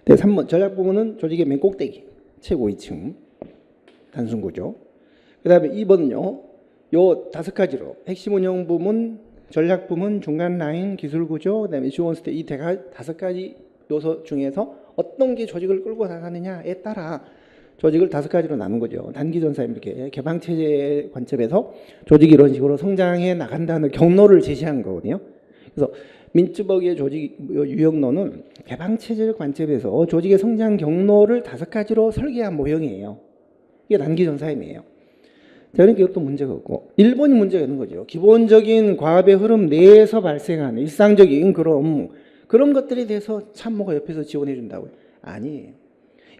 네, 3번 전략 부문은 조직의 맨 꼭대기, 최고 위층, 단순 구조. 그다음에 2번은요. 요 5가지로 핵심 운영 부문, 전략 부문, 중간 라인, 기술 구조, 그다음에 지원 스텝 이 5가지 요소 중에서 어떤 게 조직을 끌고 나가느냐에 따라 조직을 5가지로 나눈 거죠. 단기 전사임 이렇게 개방 체제 관점에서 조직이 이런 식으로 성장해 나간다는 경로를 제시한 거거든요. 그래서 민츠버기의 조직 유형론은 개방 체제적 관점에서 조직의 성장 경로를 5가지로 설계한 모형이에요. 이게 단기 전사임이에요. 자, 그러니까 이것도 문제가 없고 일본이 문제가 있는 거죠. 기본적인 과업의 흐름 내에서 발생하는 일상적인 그런 것들에 대해서 참모가 옆에서 지원해 준다고요. 아니,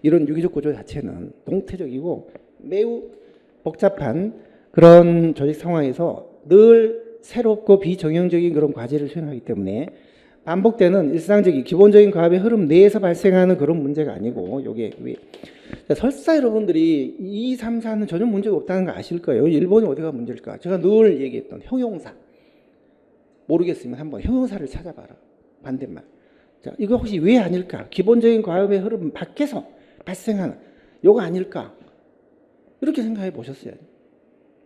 이런 유기적 구조 자체는 동태적이고 매우 복잡한 그런 조직 상황에서 늘 새롭고 비정형적인 그런 과제를 수행하기 때문에 반복되는 일상적인 기본적인 과업의 흐름 내에서 발생하는 그런 문제가 아니고 요게 설사 여러분들이 2, 3, 4는 전혀 문제가 없다는 거 아실 거예요. 일본이 어디가 문제일까? 제가 늘 얘기했던 형용사. 모르겠으면 한번 형용사를 찾아봐라. 반대말. 자, 이거 혹시 왜 아닐까? 기본적인 과업의 흐름 밖에서 발생하는 요거 아닐까? 이렇게 생각해 보셨어요.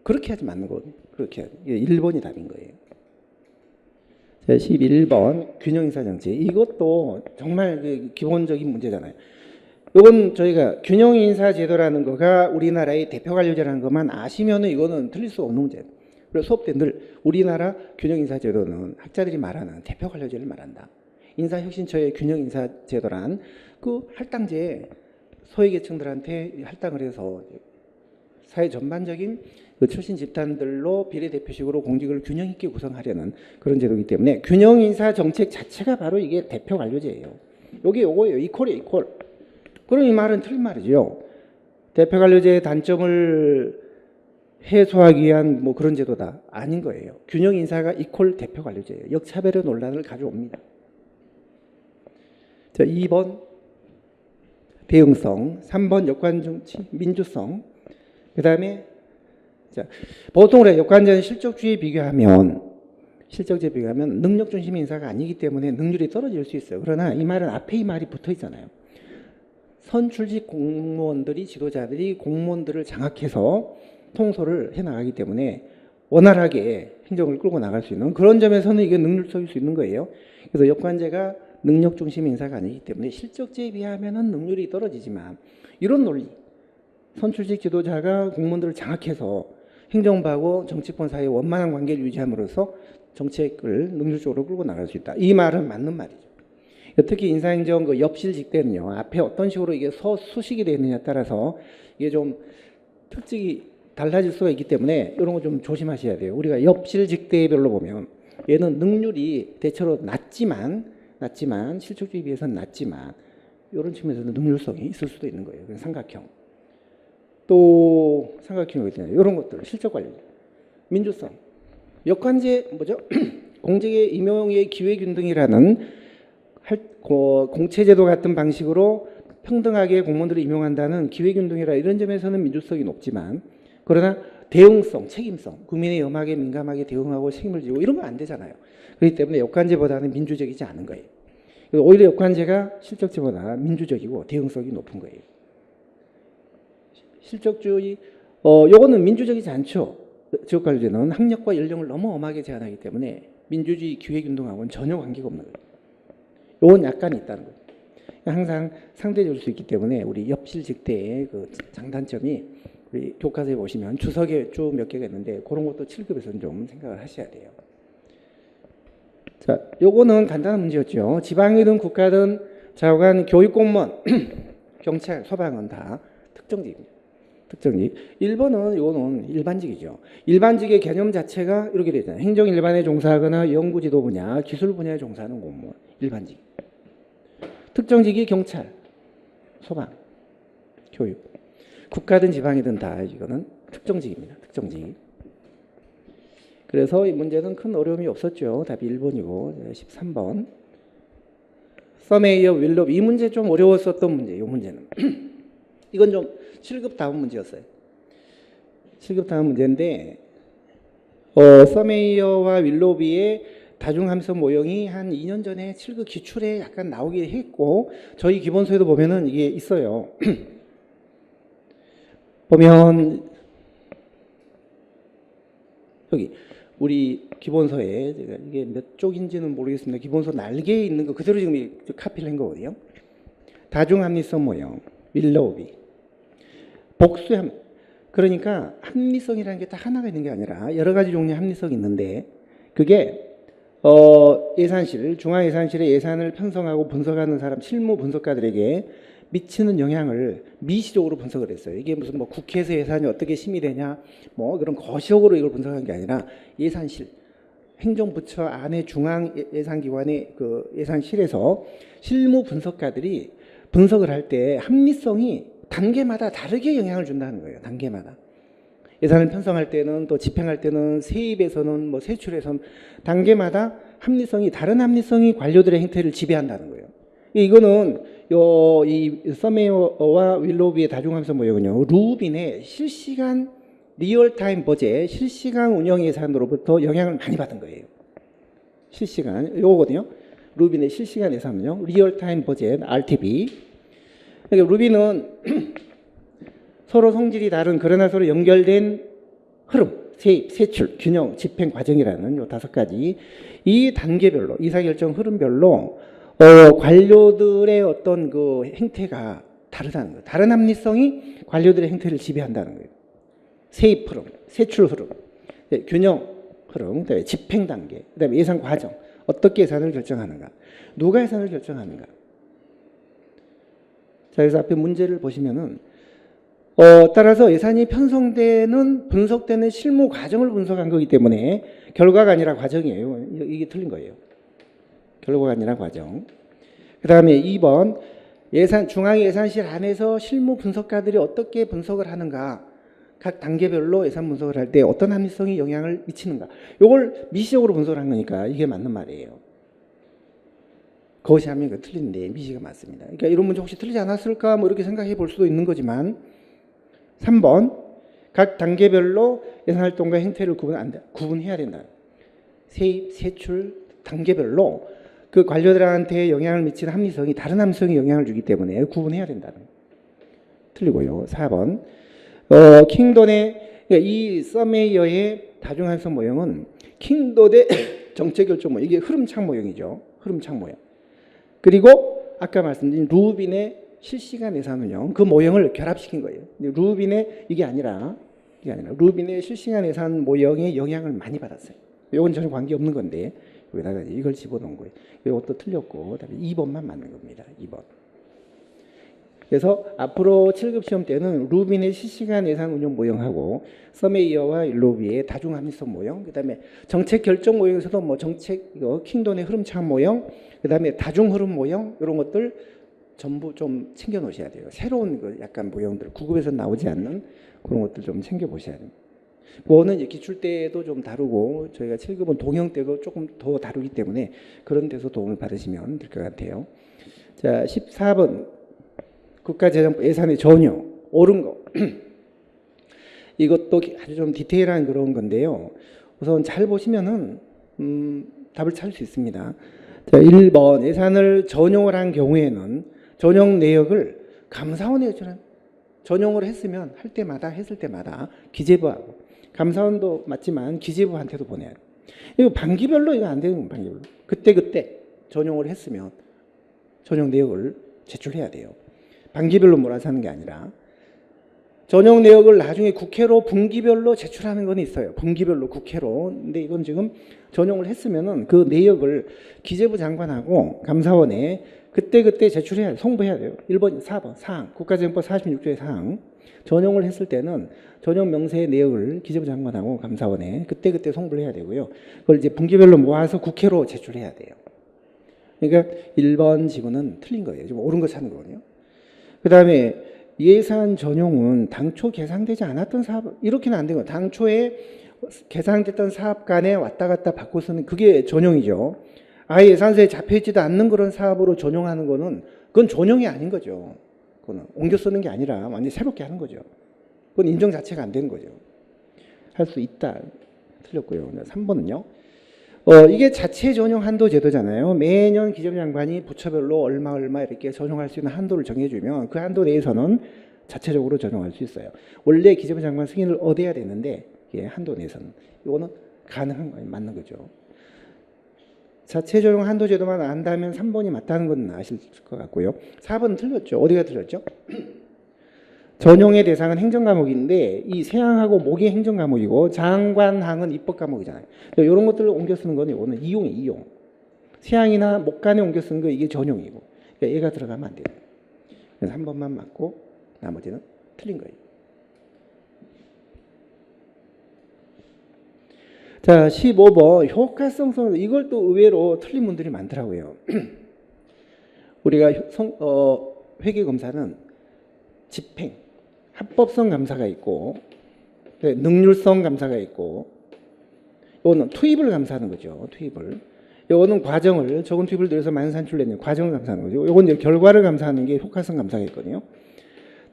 그렇게 하지 않는 거거든요. 그렇게 하지. 이게 1번이 답인 거예요. 자, 11번 균형인사정책. 이것도 정말 기본적인 문제잖아요. 이건 저희가 균형인사제도라는 거가 우리나라의 대표관료제라는 것만 아시면은 이거는 틀릴 수 없는 문제예요. 그래서 수업 때 늘 우리나라 균형인사제도는 학자들이 말하는 대표관료제를 말한다. 인사혁신처의 균형인사제도란 그 할당제 소외계층들한테 할당을 해서 사회 전반적인 그 출신 집단들로 비례대표식으로 공직을 균형 있게 구성하려는 그런 제도이기 때문에 균형인사 정책 자체가 바로 이게 대표관료제예요. 요게 요거예요. 이퀄이에요. 이퀄. 그럼 이 말은 틀린 말이죠. 대표관료제의 단점을 해소하기 위한 뭐 그런 제도다. 아닌 거예요. 균형인사가 이퀄 대표관료제예요. 역차별의 논란을 가져옵니다. 자, 2번 대응성, 3번 역관정치, 민주성. 그 다음에 자, 보통 역관제는 실적주의에 비교하면 능력 중심 인사가 아니기 때문에 능률이 떨어질 수 있어요. 그러나 이 말은 앞에 이 말이 붙어 있잖아요. 선출직 공무원들이 지도자들이 공무원들을 장악해서 통솔을 해나가기 때문에 원활하게 행정을 끌고 나갈 수 있는 그런 점에서는 이게 능률적일 수 있는 거예요. 그래서 역관제가 능력 중심 인사가 아니기 때문에 실적제에 비하면 능률이 떨어지지만 이런 논리, 선출직 지도자가 공무원들을 장악해서 행정부하고 정치권 사이의 원만한 관계를 유지함으로써 정책을 능률적으로 끌고 나갈 수 있다. 이 말은 맞는 말이죠. 특히 인사행정 그 엽실직대는요, 앞에 어떤 식으로 이게 수식이 되어 있느냐에 따라서 이게 좀 특징이 달라질 수가 있기 때문에 이런 거 좀 조심하셔야 돼요. 우리가 엽실직대별로 보면 얘는 능률이 대체로 낮지만 실적주의에 비해서는 낮지만 이런 측면에서는 능률성이 있을 수도 있는 거예요. 삼각형. 또 삼각형이 있잖아요. 이런 것들 실적관리, 민주성, 역관제 뭐죠? 공직의 임용의 기회균등이라는 공채제도 같은 방식으로 평등하게 공무원들을 임용한다는 기회균등이라 이런 점에서는 민주성이 높지만 그러나 대응성, 책임성, 국민의 염하게 민감하게 대응하고 책임을 지고 이러면 안 되잖아요. 그렇기 때문에 역관제보다는 민주적이지 않은 거예요. 오히려 역관제가 실적제보다 민주적이고 대응성이 높은 거예요. 실적주의, 요거는 민주적이지 않죠. 지역관리제는 학력과 연령을 너무 엄하게 제한하기 때문에 민주주의 기회균등하고는 전혀 관계가 없는 거예요. 요건 약간 있다는 거예요. 항상 상대적일 수 있기 때문에 우리 엽실직대의 그 장단점이 우리 교과서에 보시면 주석에 쭉 몇 개가 있는데 그런 것도 7급에서는 좀 생각을 하셔야 돼요. 자, 요거는 간단한 문제였죠. 지방이든 국가든 자관 교육공무원, 경찰, 소방은 다 특정직입니다. 특정직. 1번은 이거는 일반직이죠. 일반직의 개념 자체가 이렇게 되잖아요. 행정 일반에 종사하거나 연구지도 분야, 기술 분야에 종사하는 공무원. 일반직. 특정직이 경찰, 소방, 교육. 국가든 지방이든 다 이거는 특정직입니다. 특정직. 그래서 이 문제는 큰 어려움이 없었죠. 답이 1번이고 13번. 서메이어 윌롭. 이 문제 좀 어려웠었던 문제. 이 문제는. 이건 좀 7급 다음 문제였어요. 7급 다음 문제인데 서메이어와 윌로비의 다중함수 모형이 한 2년 전에 7급 기출에 약간 나오긴 했고 저희 기본서에도 보면은 이게 있어요. 보면 여기 우리 기본서에 제가 이게 몇 쪽인지는 모르겠습니다. 기본서 날개에 있는 거 그대로 지금 카피를 한 거거든요. 다중합리성 모형, 윌로우비, 복수함. 그러니까 합리성이라는 게 딱 하나가 있는 게 아니라 여러 가지 종류의 합리성이 있는데 그게 예산실, 중앙예산실의 예산을 편성하고 분석하는 사람, 실무 분석가들에게 미치는 영향을 미시적으로 분석을 했어요. 이게 무슨 뭐 국회에서 예산이 어떻게 심의되냐, 뭐 그런 거시적으로 이걸 분석한 게 아니라 예산실, 행정부처 안에 중앙 예산기관의 그 예산실에서 실무 분석가들이 분석을 할 때 합리성이 단계마다 다르게 영향을 준다는 거예요. 단계마다. 예산을 편성할 때는 또 집행할 때는 세입에서는 뭐 세출에서는 단계마다 합리성이 다른 합리성이 관료들의 행태를 지배한다는 거예요. 이거는 이 서메어와 윌로비의 다중함수 모형은요. 루빈의 실시간 리얼타임 버젯 실시간 운영 예산으로부터 영향을 많이 받은 거예요. 실시간 요거거든요. 루빈의 실시간 예산은요. 리얼타임 버젯 RTB. 그러니까 루빈은 서로 성질이 다른 그러나 서로 연결된 흐름, 세입, 세출, 균형, 집행 과정이라는 요 5가지 이 단계별로 이사결정 흐름별로 관료들의 어떤 그 행태가 다르다는 거예요. 다른 합리성이 관료들의 행태를 지배한다는 거예요. 세입 흐름, 세출 흐름, 균형 흐름, 그다음에 집행 단계, 그다음에 예산 과정, 어떻게 예산을 결정하는가, 누가 예산을 결정하는가. 자, 그래서 앞에 문제를 보시면은 따라서 예산이 편성되는 분석되는 실무 과정을 분석한 거기 때문에 결과가 아니라 과정이에요. 이게 틀린 거예요. 결과가 아니라 과정. 그 다음에 2번 중앙예산실 안에서 실무 분석가들이 어떻게 분석을 하는가, 각 단계별로 예산 분석을 할 때 어떤 합리성이 영향을 미치는가, 이걸 미시적으로 분석을 한 거니까 이게 맞는 말이에요. 그것이 하면 틀린데 미시가 맞습니다. 그러니까 이런 문제 혹시 틀리지 않았을까 뭐 이렇게 생각해 볼 수도 있는 거지만 3번 각 단계별로 예산활동과 행태를 구분해야 된다. 세입, 세출 단계별로 그 관료들한테 영향을 미치는 합리성이 다른 합리성에 영향을 주기 때문에 구분해야 된다는 거. 틀리고요. 4번 킹돈의 이 서메이어의 다중함수 모형은 킹돈의 정책결정 모형, 이게 흐름창 모형이죠. 흐름창 모형. 그리고 아까 말씀드린 루빈의 실시간 예산 운영 그 모형을 결합시킨 거예요. 루빈의 이게 아니라 루빈의 실시간 예산 모형의 영향을 많이 받았어요. 이건 전혀 관계 없는 건데 여기다가 이걸 집어넣은 거예요. 이것도 틀렸고 그다음에 2번만 맞는 겁니다. 2번. 그래서 앞으로 7급 시험 때는 루빈의 실시간 예산 운영 모형하고 서메이어와 일로비의 다중합리성 모형, 그다음에 정책 결정 모형에서도 뭐 정책 킹돈의 흐름창 모형, 그다음에 다중 흐름 모형 이런 것들 전부 좀 챙겨 놓으셔야 돼요. 새로운 그 약간 모형들 9급에서 나오지 않는 그런 것들 좀 챙겨 보셔야 됩니다. 그거는 기출 때도 좀 다루고 저희가 7급은 동형 때도 조금 더 다루기 때문에 그런 데서 도움을 받으시면 될 것 같아요. 자, 14번 국가재정법 예산의 전용 옳은 거. 이것도 아주 좀 디테일한 그런 건데요. 우선 잘 보시면은 답을 찾을 수 있습니다. 자, 1번 예산을 전용을 한 경우에는 전용 내역을 감사원에 전용을 했으면 했을 때마다 기재부하고 감사원도 맞지만 기재부한테도 보내야 돼요. 이거 반기별로 이거 안 되는 거예요. 반기별로. 그때 전용을 했으면 전용 내역을 제출해야 돼요. 반기별로 몰아서 하는 게 아니라 전용 내역을 나중에 국회로 분기별로 제출하는 건 있어요. 분기별로 국회로. 근데 이건 지금 전용을 했으면은 그 내역을 기재부 장관하고 감사원에 그때 제출해야 돼요. 송부해야 돼요. 1번, 4번 사항, 국가재정법 46조의 사항. 전용을 했을 때는 전용 명세의 내역을 기재부 장관하고 감사원에 그때 송부를 해야 되고요. 그걸 이제 분기별로 모아서 국회로 제출해야 돼요. 그러니까 1번 지구는 틀린 거예요. 좀 옳은 거 찾는 거거든요. 그 다음에 예산 전용은 당초 계상되지 않았던 사업, 이렇게는 안 되는 거예요. 당초에 계상됐던 사업 간에 왔다 갔다 바꿔 쓰는 그게 전용이죠. 아예 예산서에 잡혀있지도 않는 그런 사업으로 전용하는 거는 그건 전용이 아닌 거죠. 그거는 옮겨 쓰는 게 아니라 완전히 새롭게 하는 거죠. 그건 인정 자체가 안 되는 거죠. 할 수 있다. 틀렸고요. 3번은요. 이게 자체 전용 한도 제도잖아요. 매년 기재부장관이 부처별로 얼마 이렇게 전용할 수 있는 한도를 정해주면 그 한도 내에서는 자체적으로 전용할 수 있어요. 원래 기재부장관 승인을 얻어야 되는데 한도 내에서는 이거는 가능한 거예요. 맞는 거죠. 자체 전용 한도 제도만 안다면 3번이 맞다는 건 아실 것 같고요. 4번은 틀렸죠. 어디가 틀렸죠? 전용의 대상은 행정과목인데 이 세항하고 목이 행정과목이고 장관항은 입법과목이잖아요. 이런 것들을 옮겨 쓰는 건 이거는 이용이에요. 이용. 세항이나 목간에 옮겨 쓰는 거 이게 전용이고 그러니까 얘가 들어가면 안 돼요. 그래서 한 번만 맞고 나머지는 틀린 거예요. 자, 15번 효과성 이걸 또 의외로 틀린 분들이 많더라고요. 우리가 회계검사는 집행, 합법성 감사가 있고 능률성 감사가 있고 이거는 투입을 감사하는 거죠. 투입을. 이거는 과정을 적은 투입을 들여서 많은 산출을 냈는 과정을 감사하는 거죠. 이건 이제 결과를 감사하는 게 효과성 감사가 있거든요.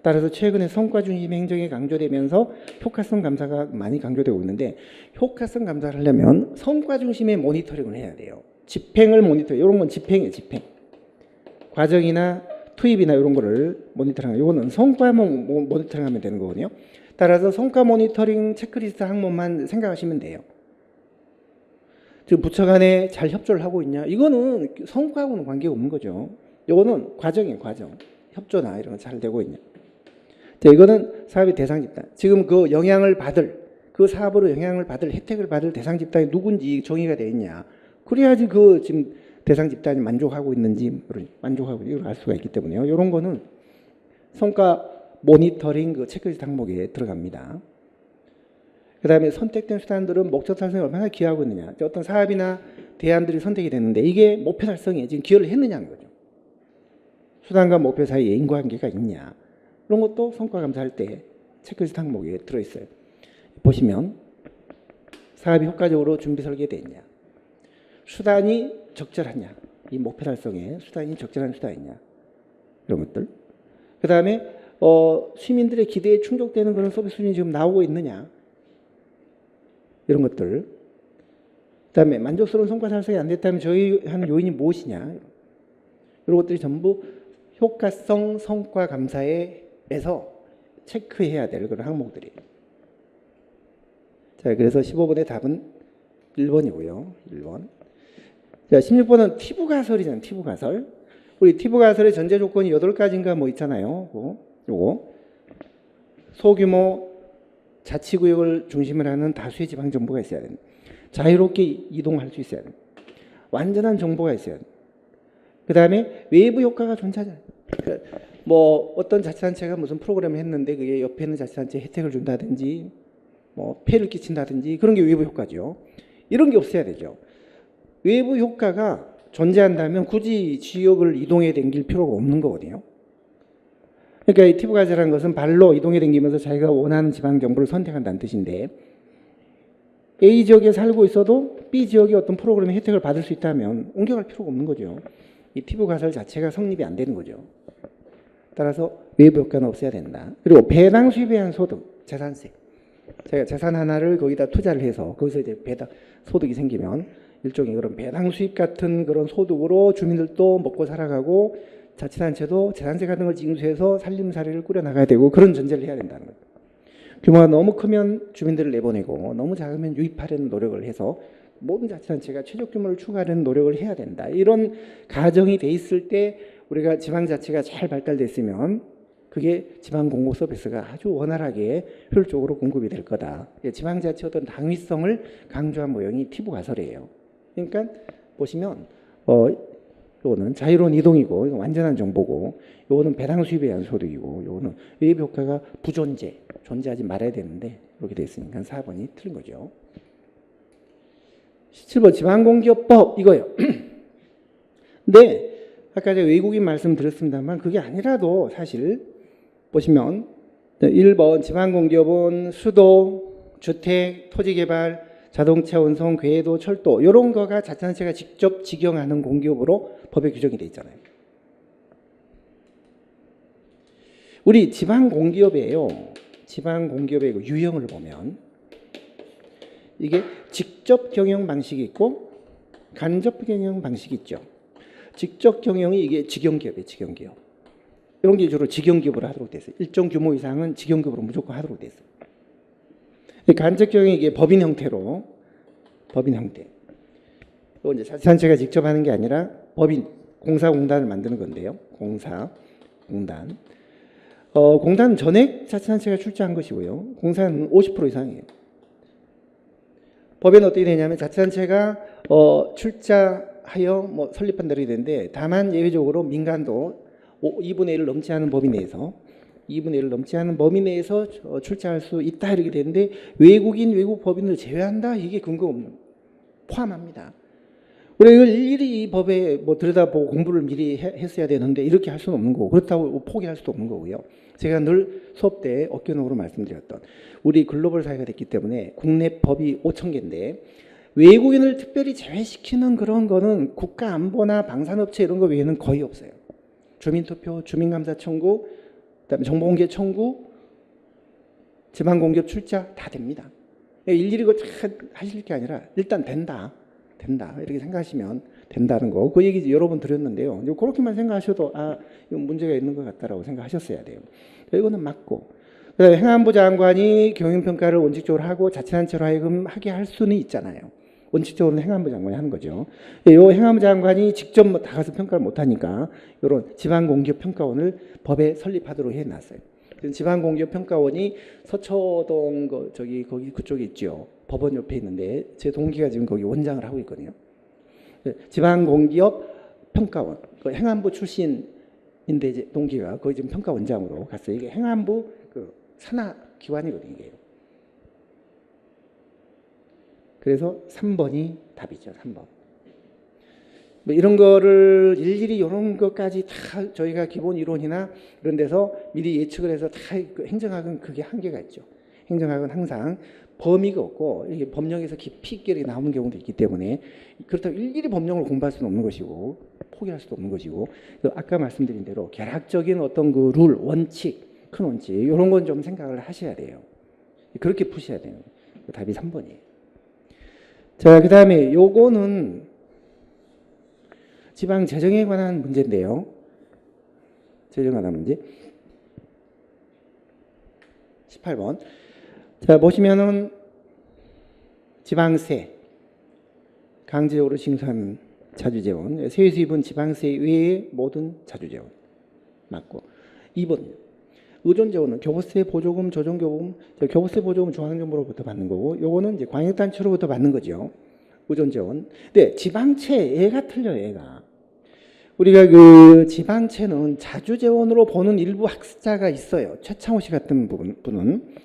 따라서 최근에 성과 중심 행정이 강조되면서 효과성 감사가 많이 강조되고 있는데 효과성 감사를 하려면 성과 중심의 모니터링을 해야 돼요. 집행을 이런 건 집행이에요. 집행. 과정이나 투입이나 이런 거를 모니터링. 이거는 성과 모니터링 하면 되는 거거든요. 따라서 성과 모니터링 체크리스트 항목만 생각하시면 돼요. 지금 부처 간에 잘 협조를 하고 있냐? 이거는 성과하고는 관계가 없는 거죠. 이거는 과정이에요. 과정. 협조나 이런 거 잘 되고 있냐? 자, 이거는 사업의 대상 집단. 지금 그 영향을 받을, 그 사업으로 영향을 받을, 혜택을 받을 대상 집단이 누군지 정의가 되어 있냐. 그래야지 그 지금 대상 집단이 만족하고 있는지, 만족하고 이걸 알 수가 있기 때문에요. 이런 거는 성과 모니터링 그 체크리스트 항목에 들어갑니다. 그 다음에 선택된 수단들은 목적 달성에 얼마나 기여하고 있느냐. 어떤 사업이나 대안들이 선택이 됐는데 이게 목표 달성에 지금 기여를 했느냐는 거죠. 수단과 목표 사이에 인과관계가 있냐. 이런 것도 성과 감사할 때 체크리스트 항목에 들어있어요. 보시면 사업이 효과적으로 준비 설계되었냐. 수단이 적절하냐. 이 목표 달성에 수단이 적절한 수단이냐. 이런 것들. 그 다음에 시민들의 기대에 충족되는 그런 서비스 수준이 지금 나오고 있느냐. 이런 것들. 그 다음에 만족스러운 성과 달성이 안 됐다면 저희한 요인이 무엇이냐. 이런 것들이 전부 효과성 성과 감사에서 체크해야 될 그런 항목들이에요. 자, 그래서 15번의 답은 1번이고요. 1번. 자, 16번은 티부가설이잖아요. 티부가설. 우리 티부가설의 전제 조건이 8가지인가 뭐 있잖아요. 요거. 소규모 자치구역을 중심으로 하는 다수의 지방정부가 있어야 됩니다. 자유롭게 이동할 수 있어야 됩니다. 완전한 정보가 있어야 됩니다. 그 다음에 외부 효과가 존재하잖아요. 그러니까 뭐 어떤 자치단체가 무슨 프로그램을 했는데 그게 옆에 있는 자치단체에 혜택을 준다든지 뭐 폐를 끼친다든지 그런 게 외부 효과죠. 이런 게 없어야 되죠. 외부 효과가 존재한다면 굳이 지역을 이동해 댕길 필요가 없는 거거든요. 그러니까 이 티부가설이라는 것은 발로 이동해 댕기면서 자기가 원하는 지방정부를 선택한다는 뜻인데 A 지역에 살고 있어도 B 지역의 어떤 프로그램의 혜택을 받을 수 있다면 옮겨갈 필요가 없는 거죠. 이 티부가설 자체가 성립이 안 되는 거죠. 따라서 외부 효과는 없어야 된다. 그리고 배당 수입에 의한 소득, 재산세. 제가 재산 하나를 거기다 투자를 해서 거기서 이제 배당 소득이 생기면 일종의 그런 배당 수입 같은 그런 소득으로 주민들도 먹고 살아가고 자치단체도 재산세 같은 걸 징수해서 살림살이를 꾸려나가야 되고 그런 전제를 해야 된다는 거예요. 규모가 너무 크면 주민들을 내보내고 너무 작으면 유입하려는 노력을 해서 모든 자치단체가 최적 규모를 추구하려는 노력을 해야 된다. 이런 가정이 돼 있을 때 우리가 지방자치가 잘 발달됐으면 그게 지방공공 서비스가 아주 원활하게 효율적으로 공급이 될 거다. 지방자치 어떤 당위성을 강조한 모형이 티부가설이에요. 그러니까 보시면 요거는 자유로운 이동이고 이건 완전한 정보고 요거는 배당 수입에 의한 소득이고 요거는 외부 효과가 존재하지 말아야 되는데 이렇게 돼 있으니까 4번이 틀린 거죠. 17번 지방공기업법 이거예요. 근데 아까 제가 외국인 말씀 드렸습니다만 그게 아니라도 사실 보시면 1번 지방공기업은 수도, 주택, 토지개발, 자동차 운송, 궤도, 철도 이런 거가 자치단체가 직접 직영하는 공기업으로 법에 규정이 되어 있잖아요. 우리 지방공기업이에요. 지방공기업의 유형을 보면 이게 직접 경영 방식이 있고 간접 경영 방식이 있죠. 직접 경영이 이게 직영기업이에요. 직영기업. 이런 게 주로 직영기업으로 하도록 돼 있어요. 일정 규모 이상은 직영기업으로 무조건 하도록 돼 있어요. 간접 경영이 이게 법인 형태로, 법인 형태. 또 이제 자치단체가 직접 하는 게 아니라 법인, 공사공단을 만드는 건데요. 공사공단. 공단은 전액 자치단체가 출자한 것이고요. 공사는 50% 이상이에요. 법에는 어떻게 되냐면 자치단체가 출자하여 뭐 설립한 대로 되는데, 다만 예외적으로 민간도 2분의 1을 넘지 않은 범위 내에서 2분의 1을 넘지 않은 범위 내에서 출자할 수 있다 이렇게 되는데, 외국 법인을 제외한다 이게 근거 없는, 포함합니다. 우리가 이걸 일일이 이 법에 뭐 들여다보고 공부를 미리 했어야 되는데 이렇게 할 수는 없는 거고, 그렇다고 포기할 수도 없는 거고요. 제가 늘 수업 때 어깨너머로 말씀드렸던, 우리 글로벌 사회가 됐기 때문에 국내 법이 5천 개인데 외국인을 특별히 제외시키는 그런 거는 국가안보나 방산업체 이런 거 외에는 거의 없어요. 주민투표, 주민감사 청구, 그다음에 정보공개 청구, 지방공기업 출자 다 됩니다. 일일이 이거 다 하실 게 아니라 일단 된다 이렇게 생각하시면 된다는 거, 그 얘기 여러 번 드렸는데요. 그렇게만 생각하셔도 이건 문제가 있는 것 같다라고 생각하셨어야 돼요. 이거는 맞고, 그다음에 행안부 장관이 경영평가를 원칙적으로 하고 자치단체로 하여금 하게 할 수는 있잖아요. 원칙적으로는 행안부 장관이 하는 거죠. 이 행안부 장관이 직접 다 가서 평가를 못하니까 이런 지방공기업평가원을 법에 설립하도록 해놨어요. 지방공기업평가원이 서초동 거기 그쪽에 있죠. 법원 옆에 있는데 제 동기가 지금 거기 원장을 하고 있거든요. 지방공기업평가원, 그 행안부 출신인데 이제 동기가 거기 지금 평가원장으로 갔어요. 이게 행안부 그 산하 기관이거든요. 이게. 그래서 3번이 답이죠. 3번. 뭐 이런 거를 일일이 이런 것까지 다 저희가 기본 이론이나 이런 데서 미리 예측을 해서 다 행정학은 그게 한계가 있죠. 행정학은 항상 범위가 없고 이게 법령에서 깊이 있게 나오는 경우도 있기 때문에, 그렇다고 일일이 법령을 공부할 수는 없는 것이고 포기할 수도 없는 것이고, 아까 말씀드린 대로 개략적인 어떤 그 룰, 원칙, 큰 원칙 이런 건 좀 생각을 하셔야 돼요. 그렇게 푸셔야 돼요. 답이 3번이에요. 자, 그 다음에 요거는 지방 재정에 관한 문제인데요. 재정에 관한 문제. 18번. 자, 보시면은 지방세, 강제적으로 징수하는 자주재원, 세외 수입은 지방세 외의 모든 자주재원 맞고. 2번. 의존재원은 교부세, 보조금, 조정교부금, 교부세, 보조금 중앙정부로부터 받는 거고, 요거는 이제 광역단체로부터 받는 거죠. 의존재원. 근데 지방채 얘가 틀려요, 얘가. 우리가 그 지방채는 자주재원으로 보는 일부 학자가 있어요. 최창호 씨 같은 분은.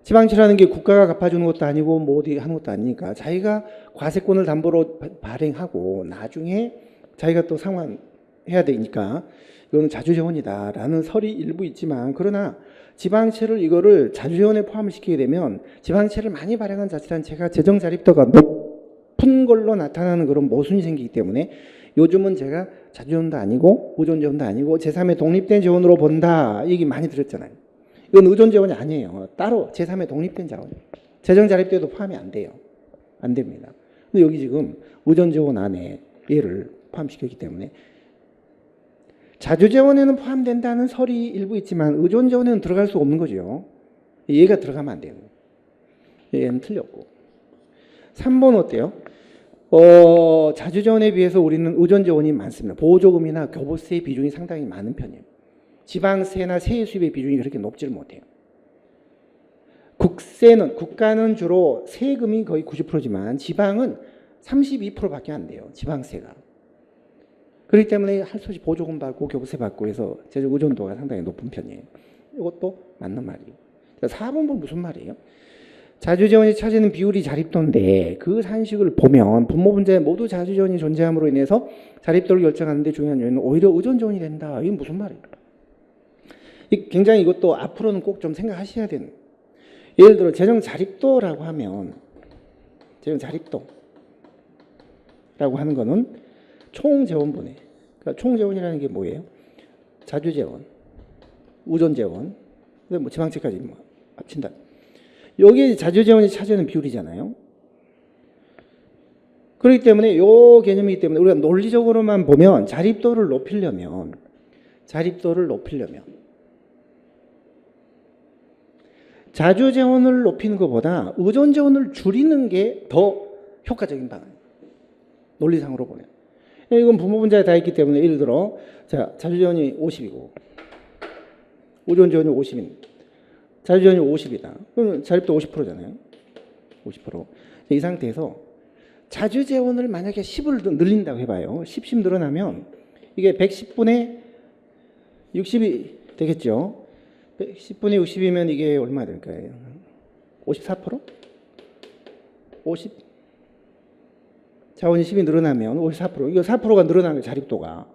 지방채라는 게 국가가 갚아주는 것도 아니고 뭐 어디 하는 것도 아니니까 자기가 과세권을 담보로 발행하고 나중에 자기가 또 상환해야 되니까 이거는 자주재원이다라는 설이 일부 있지만, 그러나 지방채를 이거를 자주재원에 포함을 시키게 되면 지방채를 많이 발행한 자치단체가 재정 자립도가 높은 걸로 나타나는 그런 모순이 생기기 때문에, 요즘은 제가 자주재원도 아니고 의존재원도 아니고 제3의 독립된 재원으로 본다 얘기 많이 들었잖아요. 이건 의존재원이 아니에요. 따로 제3의 독립된 자원, 재정 자립도에도 포함이 안 돼요. 안 됩니다. 근데 여기 지금 의존재원 안에 얘를 포함시켰기 때문에 자주재원에는 포함된다는 설이 일부 있지만 의존재원에는 들어갈 수 없는 거죠. 얘가 들어가면 안 돼요. 얘는 틀렸고. 3번 어때요? 자주재원에 비해서 우리는 의존재원이 많습니다. 보조금이나 교부세 비중이 상당히 많은 편이에요. 지방세나 세액 수입의 비중이 그렇게 높지를 못해요. 국가는 주로 세금이 거의 90%지만 지방은 32%밖에 안 돼요. 지방세가. 그렇기 때문에 할 수 없이 보조금 받고 교부세 받고 해서 재정 의존도가 상당히 높은 편이에요. 이것도 맞는 말이에요. 4번은 무슨 말이에요? 자주재원이 차지하는 비율이 자립도인데 그 산식을 보면 분모분자에 모두 자주재원이 존재함으로 인해서 자립도를 결정하는 데 중요한 요인은 오히려 의존재원이 된다. 이게 무슨 말이에요? 굉장히 이것도 앞으로는 꼭 좀 생각하셔야 되는. 예를 들어 재정 자립도라고 하면, 재정 자립도라고 하는 거는 총재원분해. 그러니까 총재원이라는 게 뭐예요? 자주재원, 의존재원, 뭐 지방채까지 뭐 합친다. 여기 자주재원이 차지하는 비율이잖아요. 그렇기 때문에 이 개념이기 때문에 우리가 논리적으로만 보면 자립도를 높이려면 자주재원을 높이는 것보다 의존재원을 줄이는 게 더 효과적인 방안이에요. 논리상으로 보면. 이건 부모 분자에 다 있기 때문에 예를 들어 자 자주재원이 50이고 의존재원이 50인 자주재원이 50이다. 그러면 자립도 50%잖아요. 50%. 이 상태에서 자주재원을 만약에 10을 늘린다고 해봐요. 10씩 늘어나면 이게 110분의 60이 되겠죠. 110분의 60이면 이게 얼마 될까요? 54%? 50? 자원이 10이 늘어나면 54%. 이거 4%가 늘어나는 자립도가.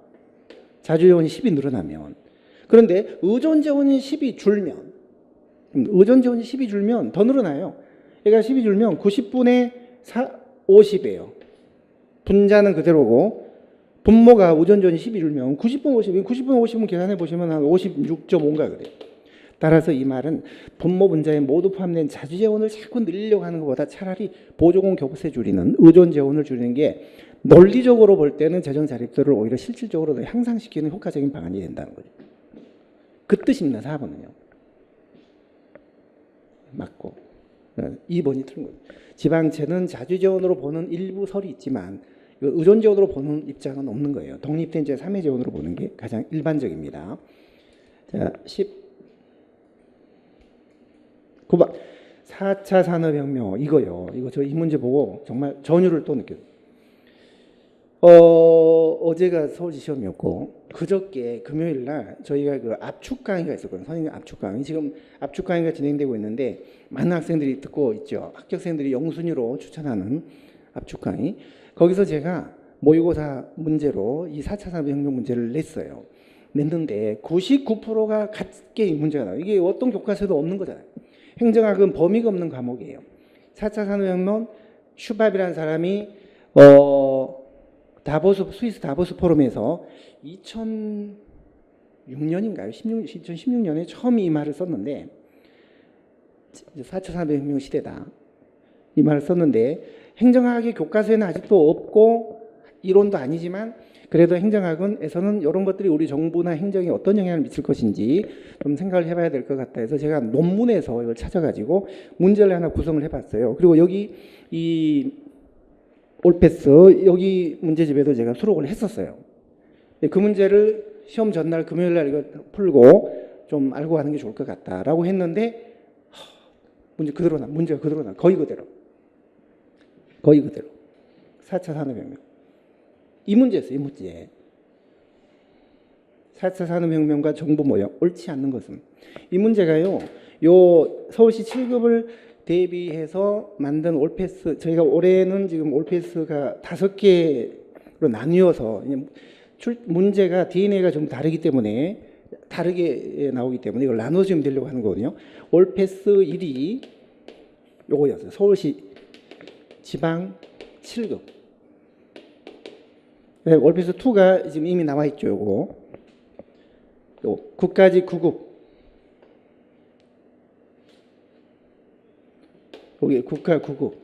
자주재원이 10이 늘어나면. 그런데 의존재원이 10이 줄면 의존재원이 10이 줄면 더 늘어나요. 얘가 10이 줄면 90분의 50이에요. 분자는 그대로고 분모가 의존재원이 10이 줄면 90분 50, 90분 50은 계산해 보시면 한 56.5인가 그래요. 따라서 이 말은 분모 분자에 모두 포함된 자주재원을 자꾸 늘리려고 하는 것보다 차라리 보조공 교부세 줄이는 의존재원을 줄이는 게 논리적으로 볼 때는 재정 자립도를 오히려 실질적으로 향상시키는 효과적인 방안이 된다는 거죠. 그 뜻입니다. 4번은요. 맞고 2번이 틀린 거예요. 지방채는 자주재원으로 보는 일부 설이 있지만 의존재원으로 보는 입장은 없는 거예요. 독립된 제3의 재원으로 보는 게 가장 일반적입니다. 자, 19번 4차 산업혁명 이거요. 이거 저 이 문제 보고 정말 전율을 또 느꼈어요. 어제가 서울시 시험이었고 그저께 금요일 날 저희가 그 압축 강의가 있었거든요. 선생님 압축 강의. 지금 압축 강의가 진행되고 있는데 많은 학생들이 듣고 있죠. 합격생들이 영순위로 추천하는 압축 강의. 거기서 제가 모의고사 문제로 이 4차 산업혁명 문제를 냈어요. 냈는데 99%가 같게 이 문제가 나와요. 이게 어떤 교과서에도 없는 거잖아요. 행정학은 범위가 없는 과목이에요. 4차 산업혁명 슈밥이라는 사람이 스위스 다보스 포럼에서 2006년인가요? 2016년에 처음 이 말을 썼는데 4차 산업혁명 시대다. 이 말을 썼는데 행정학의 교과서에는 아직도 없고 이론도 아니지만 그래도 행정학에서는 이런 것들이 우리 정부나 행정에 어떤 영향을 미칠 것인지 좀 생각을 해봐야 될 것 같다 해서 제가 논문에서 이걸 찾아가지고 문제를 하나 구성을 해봤어요. 그리고 여기 이 올패스 여기 문제집에도 제가 수록을 했었어요. 그 문제를 시험 전날 금요일 날 이거 풀고 좀 알고 가는 게 좋을 것 같다라고 했는데 문제가 그대로 나 거의 그대로 4차 산업혁명 이 문제였어요. 이 문제 4차 산업혁명과 정부 모형 옳지 않는 것은 이 문제가요. 요 서울시 7급을 대비해서 만든 올패스 저희가 올해는 지금 올패스가 5개로 나뉘어서 문제가 DNA가 좀 다르기 때문에 다르게 나오기 때문에 이걸 나눠서 되려고 하는 거거든요. 올패스 1이 요거였어요. 서울시 지방 7급. 올패스 2가 지금 이미 나와 있죠. 요거. 국가직 9급. 여기 국가 9급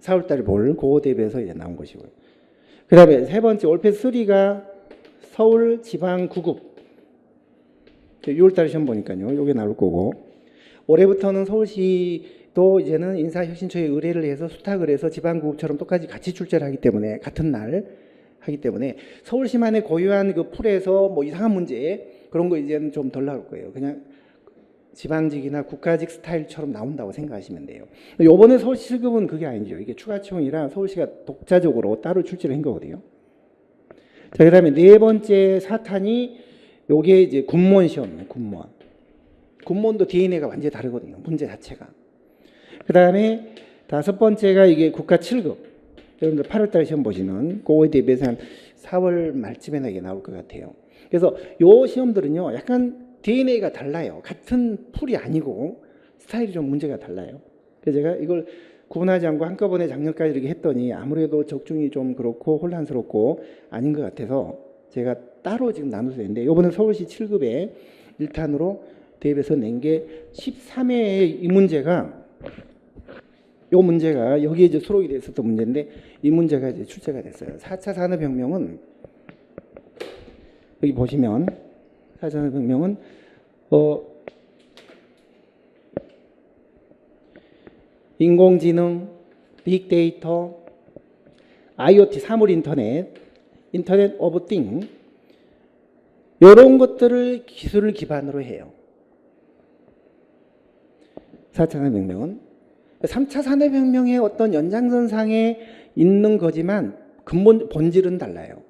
4월달에 볼 그거 대비해서 이제 나온 것이고요. 그 다음에 세 번째 올패스 3가 서울 지방 9급 6월달에 시험 보니까요. 요게 나올 거고 올해부터는 서울시도 이제는 인사혁신처에 의뢰를 해서 수탁을 해서 지방 9급처럼 똑같이 같이 출제를 하기 때문에 같은 날 하기 때문에 서울시만의 고유한 그 풀에서 뭐 이상한 문제 그런 거 이제는 좀 덜 나올 거예요. 그냥 지방직이나 국가직 스타일처럼 나온다고 생각하시면 돼요. 이번에 서울시 7급은 그게 아니죠. 이게 추가 채용이라 서울시가 독자적으로 따로 출제를 한 거거든요. 자, 그 다음에 네 번째 사탄이 요게 이제 군무원 시험이에요. 군무원도 DNA가 완전히 다르거든요. 문제 자체가. 그 다음에 다섯 번째가 이게 국가 7급. 여러분들 8월달 시험 보시면 그거에 대비해서 한 4월 말쯤에나 이게 나올 것 같아요. 그래서 요 시험들은요. 약간 DNA가 달라요. 같은 풀이 아니고 스타일이 좀 문제가 달라요. 그래서 제가 이걸 구분하지 않고 한꺼번에 작년까지 이렇게 했더니 아무래도 적중이 좀 그렇고 혼란스럽고 아닌 것 같아서 제가 따로 지금 나눠서 했는데 이번에 서울시 7급에 1탄으로 대입해서 낸 게 13회의 이 문제가 요 문제가 여기에 이제 수록이 됐었던 문제인데 이 문제가 이제 출제가 됐어요. 4차 산업혁명은 여기 보시면 4차 산업혁명은 인공지능, 빅데이터, IoT, 사물 인터넷 오브 띵 이런 것들을 기술을 기반으로 해요. 4차 산업혁명은 3차 산업혁명의 어떤 연장선상에 있는 거지만 근본 본질은 달라요.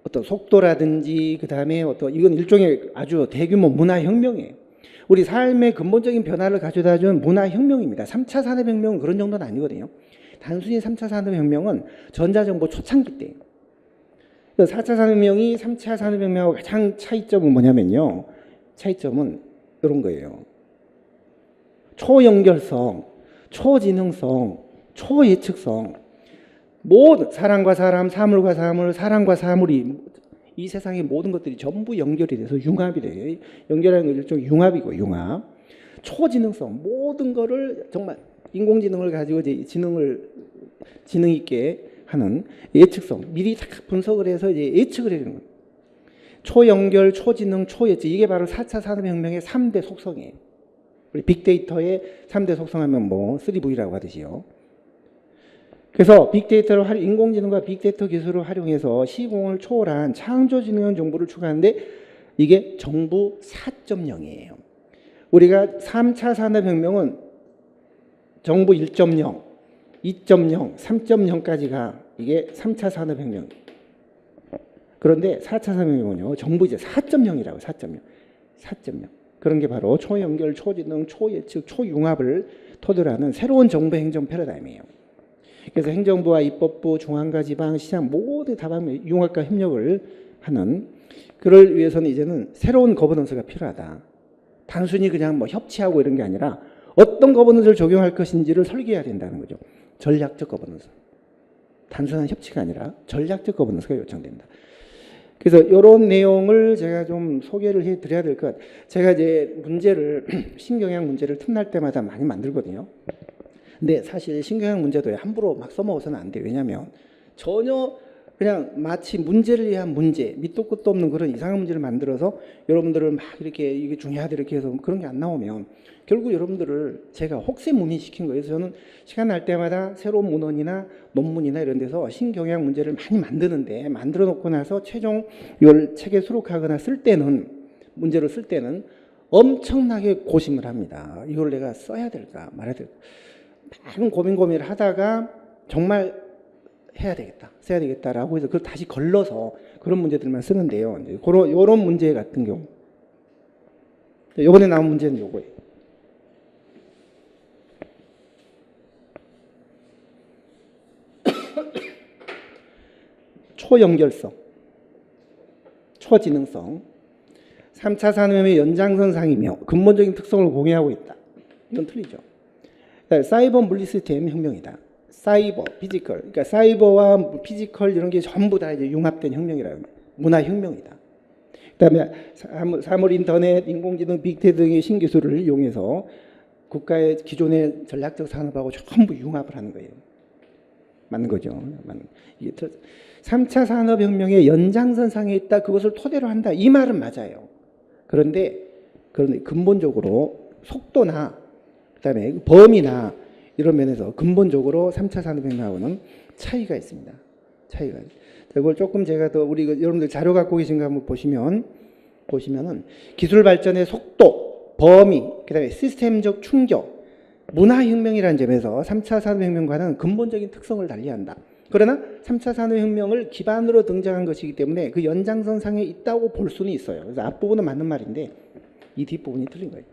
어떤 속도라든지 그 다음에 어떤 이건 일종의 아주 대규모 문화혁명이에요. 우리 삶의 근본적인 변화를 가져다 준 문화혁명입니다. 3차 산업혁명은 그런 정도는 아니거든요. 단순히 3차 산업혁명은 전자정보 초창기 때예요. 4차 산업혁명이 3차 산업혁명하고 가장 차이점은 뭐냐면요. 차이점은 이런 거예요. 초연결성, 초지능성, 초예측성, 모든 사람과 사람, 사물과 사물, 사람과 사물이 이 세상의 모든 것들이 전부 연결이 돼서 융합이 돼요. 연결하는 건 일종의 융합이고 융합. 초지능성, 모든 거를 정말 인공지능을 가지고 이제 지능 있게 하는 예측성, 미리 딱 분석을 해서 이제 예측을 해주는 거예요. 초연결, 초지능, 초예측, 이게 바로 4차 산업혁명의 3대 속성이에요. 우리 빅데이터의 3대 속성하면 뭐 3V라고 하듯이요. 그래서 빅데이터를 인공지능과 빅데이터 기술을 활용해서 시공을 초월한 창조지능 정보를 추구하는데 이게 정부 4.0이에요. 우리가 3차 산업혁명은 정부 1.0, 2.0, 3.0까지가 이게 3차 산업혁명. 그런데 4차 산업혁명은요, 정부 이제 4.0이라고 4.0. 그런 게 바로 초연결, 초지능, 초예측, 초융합을 토대로 하는 새로운 정부 행정 패러다임이에요. 그래서 행정부와 입법부, 중앙과 지방, 시장 모두 다방면 융합과 협력을 하는 그를 위해서는 이제는 새로운 거버넌스가 필요하다. 단순히 그냥 뭐 협치하고 이런 게 아니라 어떤 거버넌스를 적용할 것인지를 설계해야 된다는 거죠. 전략적 거버넌스. 단순한 협치가 아니라 전략적 거버넌스가 요청된다. 그래서 이런 내용을 제가 좀 소개를 해드려야 될 것 같아요. 제가 이제 문제를 신경향 문제를 틈날 때마다 많이 만들거든요. 근데 사실 신경향 문제도 함부로 막 써먹어서는 안 돼요. 왜냐하면 전혀 그냥 마치 문제를 위한 문제, 밑도 끝도 없는 그런 이상한 문제를 만들어서 여러분들을 막 이렇게 이게 중요하다 이렇게 해서 그런 게 안 나오면 결국 여러분들을 제가 혹세무민시킨 거예요. 그래서 저는 시간 날 때마다 새로운 문헌이나 논문이나 이런 데서 신경향 문제를 많이 만드는데 만들어 놓고 나서 최종 이걸 책에 수록하거나 쓸 때는 문제로 쓸 때는 엄청나게 고심을 합니다. 이걸 내가 써야 될까 말아야 될까 많은 고민을 하다가 정말 해야 되겠다, 써야 되겠다라고 해서 그걸 다시 걸러서 그런 문제들만 쓰는데요. 이런 문제 같은 경우 이번에 나온 문제는 요거예요. 초연결성, 초지능성, 3차 산업혁명의 연장선상이며 근본적인 특성을 공유하고 있다. 이건 틀리죠. 사이버 물리 시스템 혁명이다. 사이버, 피지컬. 그러니까 사이버와 피지컬 이런 게 전부 다 이제 융합된 혁명이라는 거예요. 문화혁명이다. 그다음에 사물 인터넷, 인공지능, 빅데이터 등의 신기술을 이용해서 국가의 기존의 전략적 산업하고 전부 융합을 하는 거예요. 맞는 거죠. 이게 3차 산업혁명의 연장선상에 있다. 그것을 토대로 한다. 이 말은 맞아요. 그런데 근본적으로 속도나 그다음에 범위나 이런 면에서 근본적으로 3차 산업혁명하고는 차이가 있습니다. 차이가. 이걸 조금 제가 더 우리 여러분들 자료 갖고 계신 거 한번 보시면은 기술 발전의 속도, 범위, 그다음에 시스템적 충격, 문화혁명이라는 점에서 3차 산업혁명과는 근본적인 특성을 달리한다. 그러나 3차 산업혁명을 기반으로 등장한 것이기 때문에 그 연장선상에 있다고 볼 수는 있어요. 그래서 앞부분은 맞는 말인데 이 뒷부분이 틀린 거예요.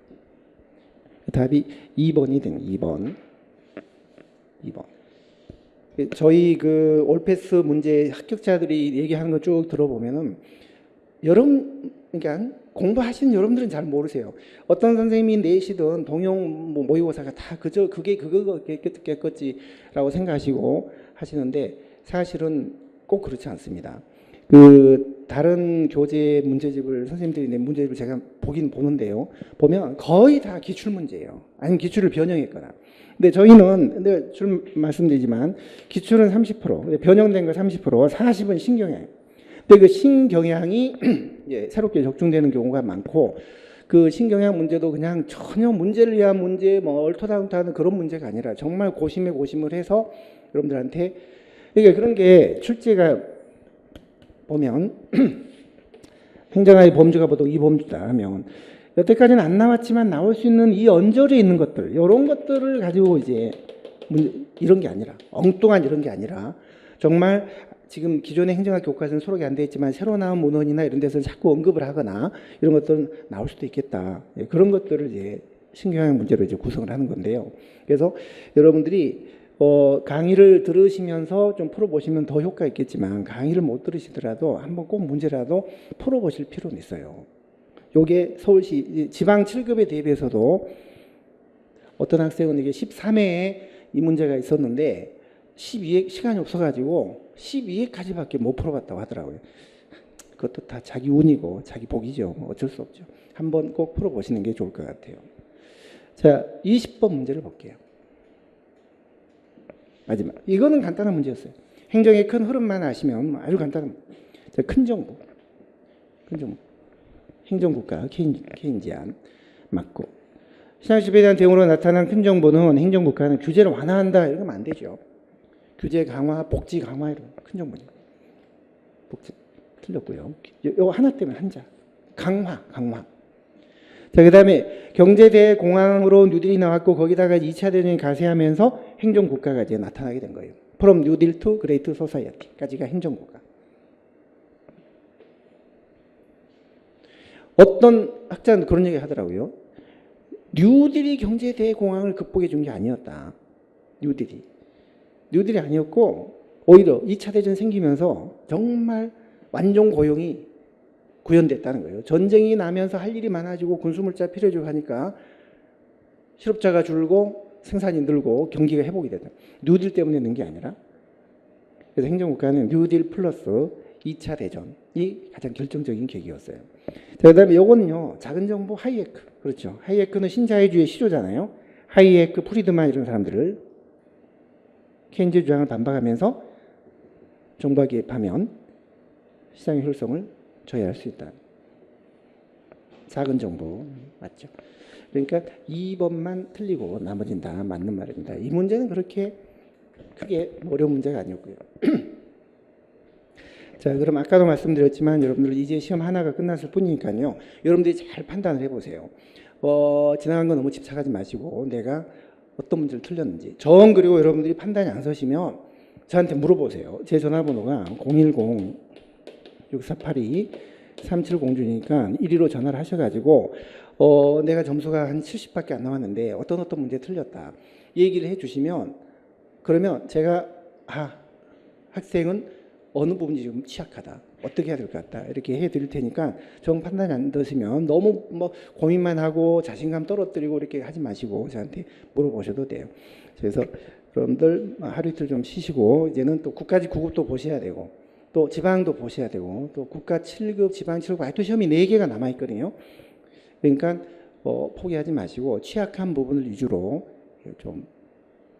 답이 2번이 됩니다. 2번. 저희 그 올패스 문제 합격자들이 얘기하는 거 쭉 들어보면은 그러니까 공부하시는 여러분들은 잘 모르세요. 어떤 선생님이 내시든 동영 모의고사가 다 그게 그거겠지라고 생각하시고 하시는데 사실은 꼭 그렇지 않습니다. 그 다른 교재 문제집을 선생님들이 낸 문제집을 제가 보긴 보는데요. 보면 거의 다 기출 문제예요. 아니면 기출을 변형했거나. 근데 저희는 내가 좀 말씀드리지만 기출은 30%, 변형된 거 30%, 40은 신경향. 근데 그 신경향이 이제 새롭게 적중되는 경우가 많고 그 신경향 문제도 그냥 전혀 문제를 위한 문제, 뭐 얼토당토하는 그런 문제가 아니라 정말 고심에 고심을 해서 여러분들한테 그러니까 그런 게 출제가 보면 행정학의 범주가 보통 이 범주다 하면 여태까지는 안 나왔지만 나올 수 있는 이 언저리에 있는 것들 이런 것들을 가지고 이제 이런 게 아니라 엉뚱한 이런 게 아니라 정말 지금 기존의 행정학 교과서는 수록이 안 돼 있지만 새로 나온 문헌이나 이런 데서 자꾸 언급을 하거나 이런 것들은 나올 수도 있겠다. 그런 것들을 이제 신경향 문제로 이제 구성을 하는 건데요. 그래서 여러분들이 강의를 들으시면서 좀 풀어보시면 더 효과 있겠지만 강의를 못 들으시더라도 한번 꼭 문제라도 풀어보실 필요는 있어요. 요게 서울시 지방 7급에 대비해서도 어떤 학생은 이게 13회에 이 문제가 있었는데 12회 시간이 없어가지고 12회까지밖에 못 풀어봤다고 하더라고요. 그것도 다 자기 운이고 자기 복이죠. 뭐 어쩔 수 없죠. 한번 꼭 풀어보시는 게 좋을 것 같아요. 자, 20번 문제를 볼게요. 마지막. 이거는 간단한 문제였어요. 행정의 큰 흐름만 아시면 아주 간단한. 자, 큰 정부. 행정국가 케인지안 맞고. 시장 지배에 대한 대응으로 나타난 큰 정부는 행정국가는 규제를 완화한다 이러면 안 되죠. 규제 강화, 복지 강화 이런 큰 정부죠. 복지 틀렸고요. 요 하나 때문에 한자. 강화. 자, 그다음에 경제대 공항으로 뉴딜이 나왔고 거기다가 2차 대전이 가세하면서 행정국가가 이제 나타나게 된 거예요. From New Deal to Great Society까지가 행정국가. 어떤 학자는 그런 얘기 하더라고요. 뉴딜이 경제 대공황을 극복해 준 게 아니었다. 뉴딜이 아니었고 오히려 2차 대전 생기면서 정말 완전 고용이 구현됐다는 거예요. 전쟁이 나면서 할 일이 많아지고 군수물자 필요해지고 하니까 실업자가 줄고 생산이 늘고 경기가 회복이 됐다. 뉴딜 때문에 는 게 아니라 그래서 행정국가는 뉴딜 플러스 2차 대전이 가장 결정적인 계기였어요. 자, 그다음에 요거는요. 작은 정부 하이에크. 그렇죠. 하이에크는 신자유주의 시조잖아요. 하이에크, 프리드만 이런 사람들을 케인즈 주장을 반박하면서 정부와 개입하면 시장의 효율성을 저해할 수 있다. 작은 정부 맞죠. 그러니까 2번만 틀리고 나머지는 다 맞는 말입니다. 이 문제는 그렇게 크게 어려운 문제가 아니었고요. 자, 그럼 아까도 말씀드렸지만 여러분들 이제 시험 하나가 끝났을 뿐이니까요. 여러분들이 잘 판단을 해보세요. 지나간 거 너무 집착하지 마시고 내가 어떤 문제를 틀렸는지. 그리고 여러분들이 판단이 안 서시면 저한테 물어보세요. 제 전화번호가 010-6482-3709니까 115 전화를 하셔가지고 내가 점수가 한 70밖에 안 나왔는데 어떤 문제 틀렸다. 이 얘기를 해주시면 그러면 제가 학생은 어느 부분이 좀 취약하다. 어떻게 해야 될 것 같다. 이렇게 해드릴 테니까 정 판단이 안 되시면 너무 뭐 고민만 하고 자신감 떨어뜨리고 이렇게 하지 마시고 저한테 물어보셔도 돼요. 그래서 여러분들 하루 이틀 좀 쉬시고 이제는 또 국가직 9급도 보셔야 되고 또 지방도 보셔야 되고 또 국가 7급, 지방 7급 아직도 시험이 4개가 남아있거든요. 그러니까 포기하지 마시고 취약한 부분을 위주로 좀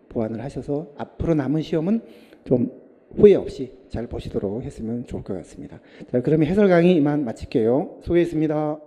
보완을 하셔서 앞으로 남은 시험은 좀 후회 없이 잘 보시도록 했으면 좋을 것 같습니다. 자, 그러면 해설 강의 이만 마칠게요. 수고했습니다.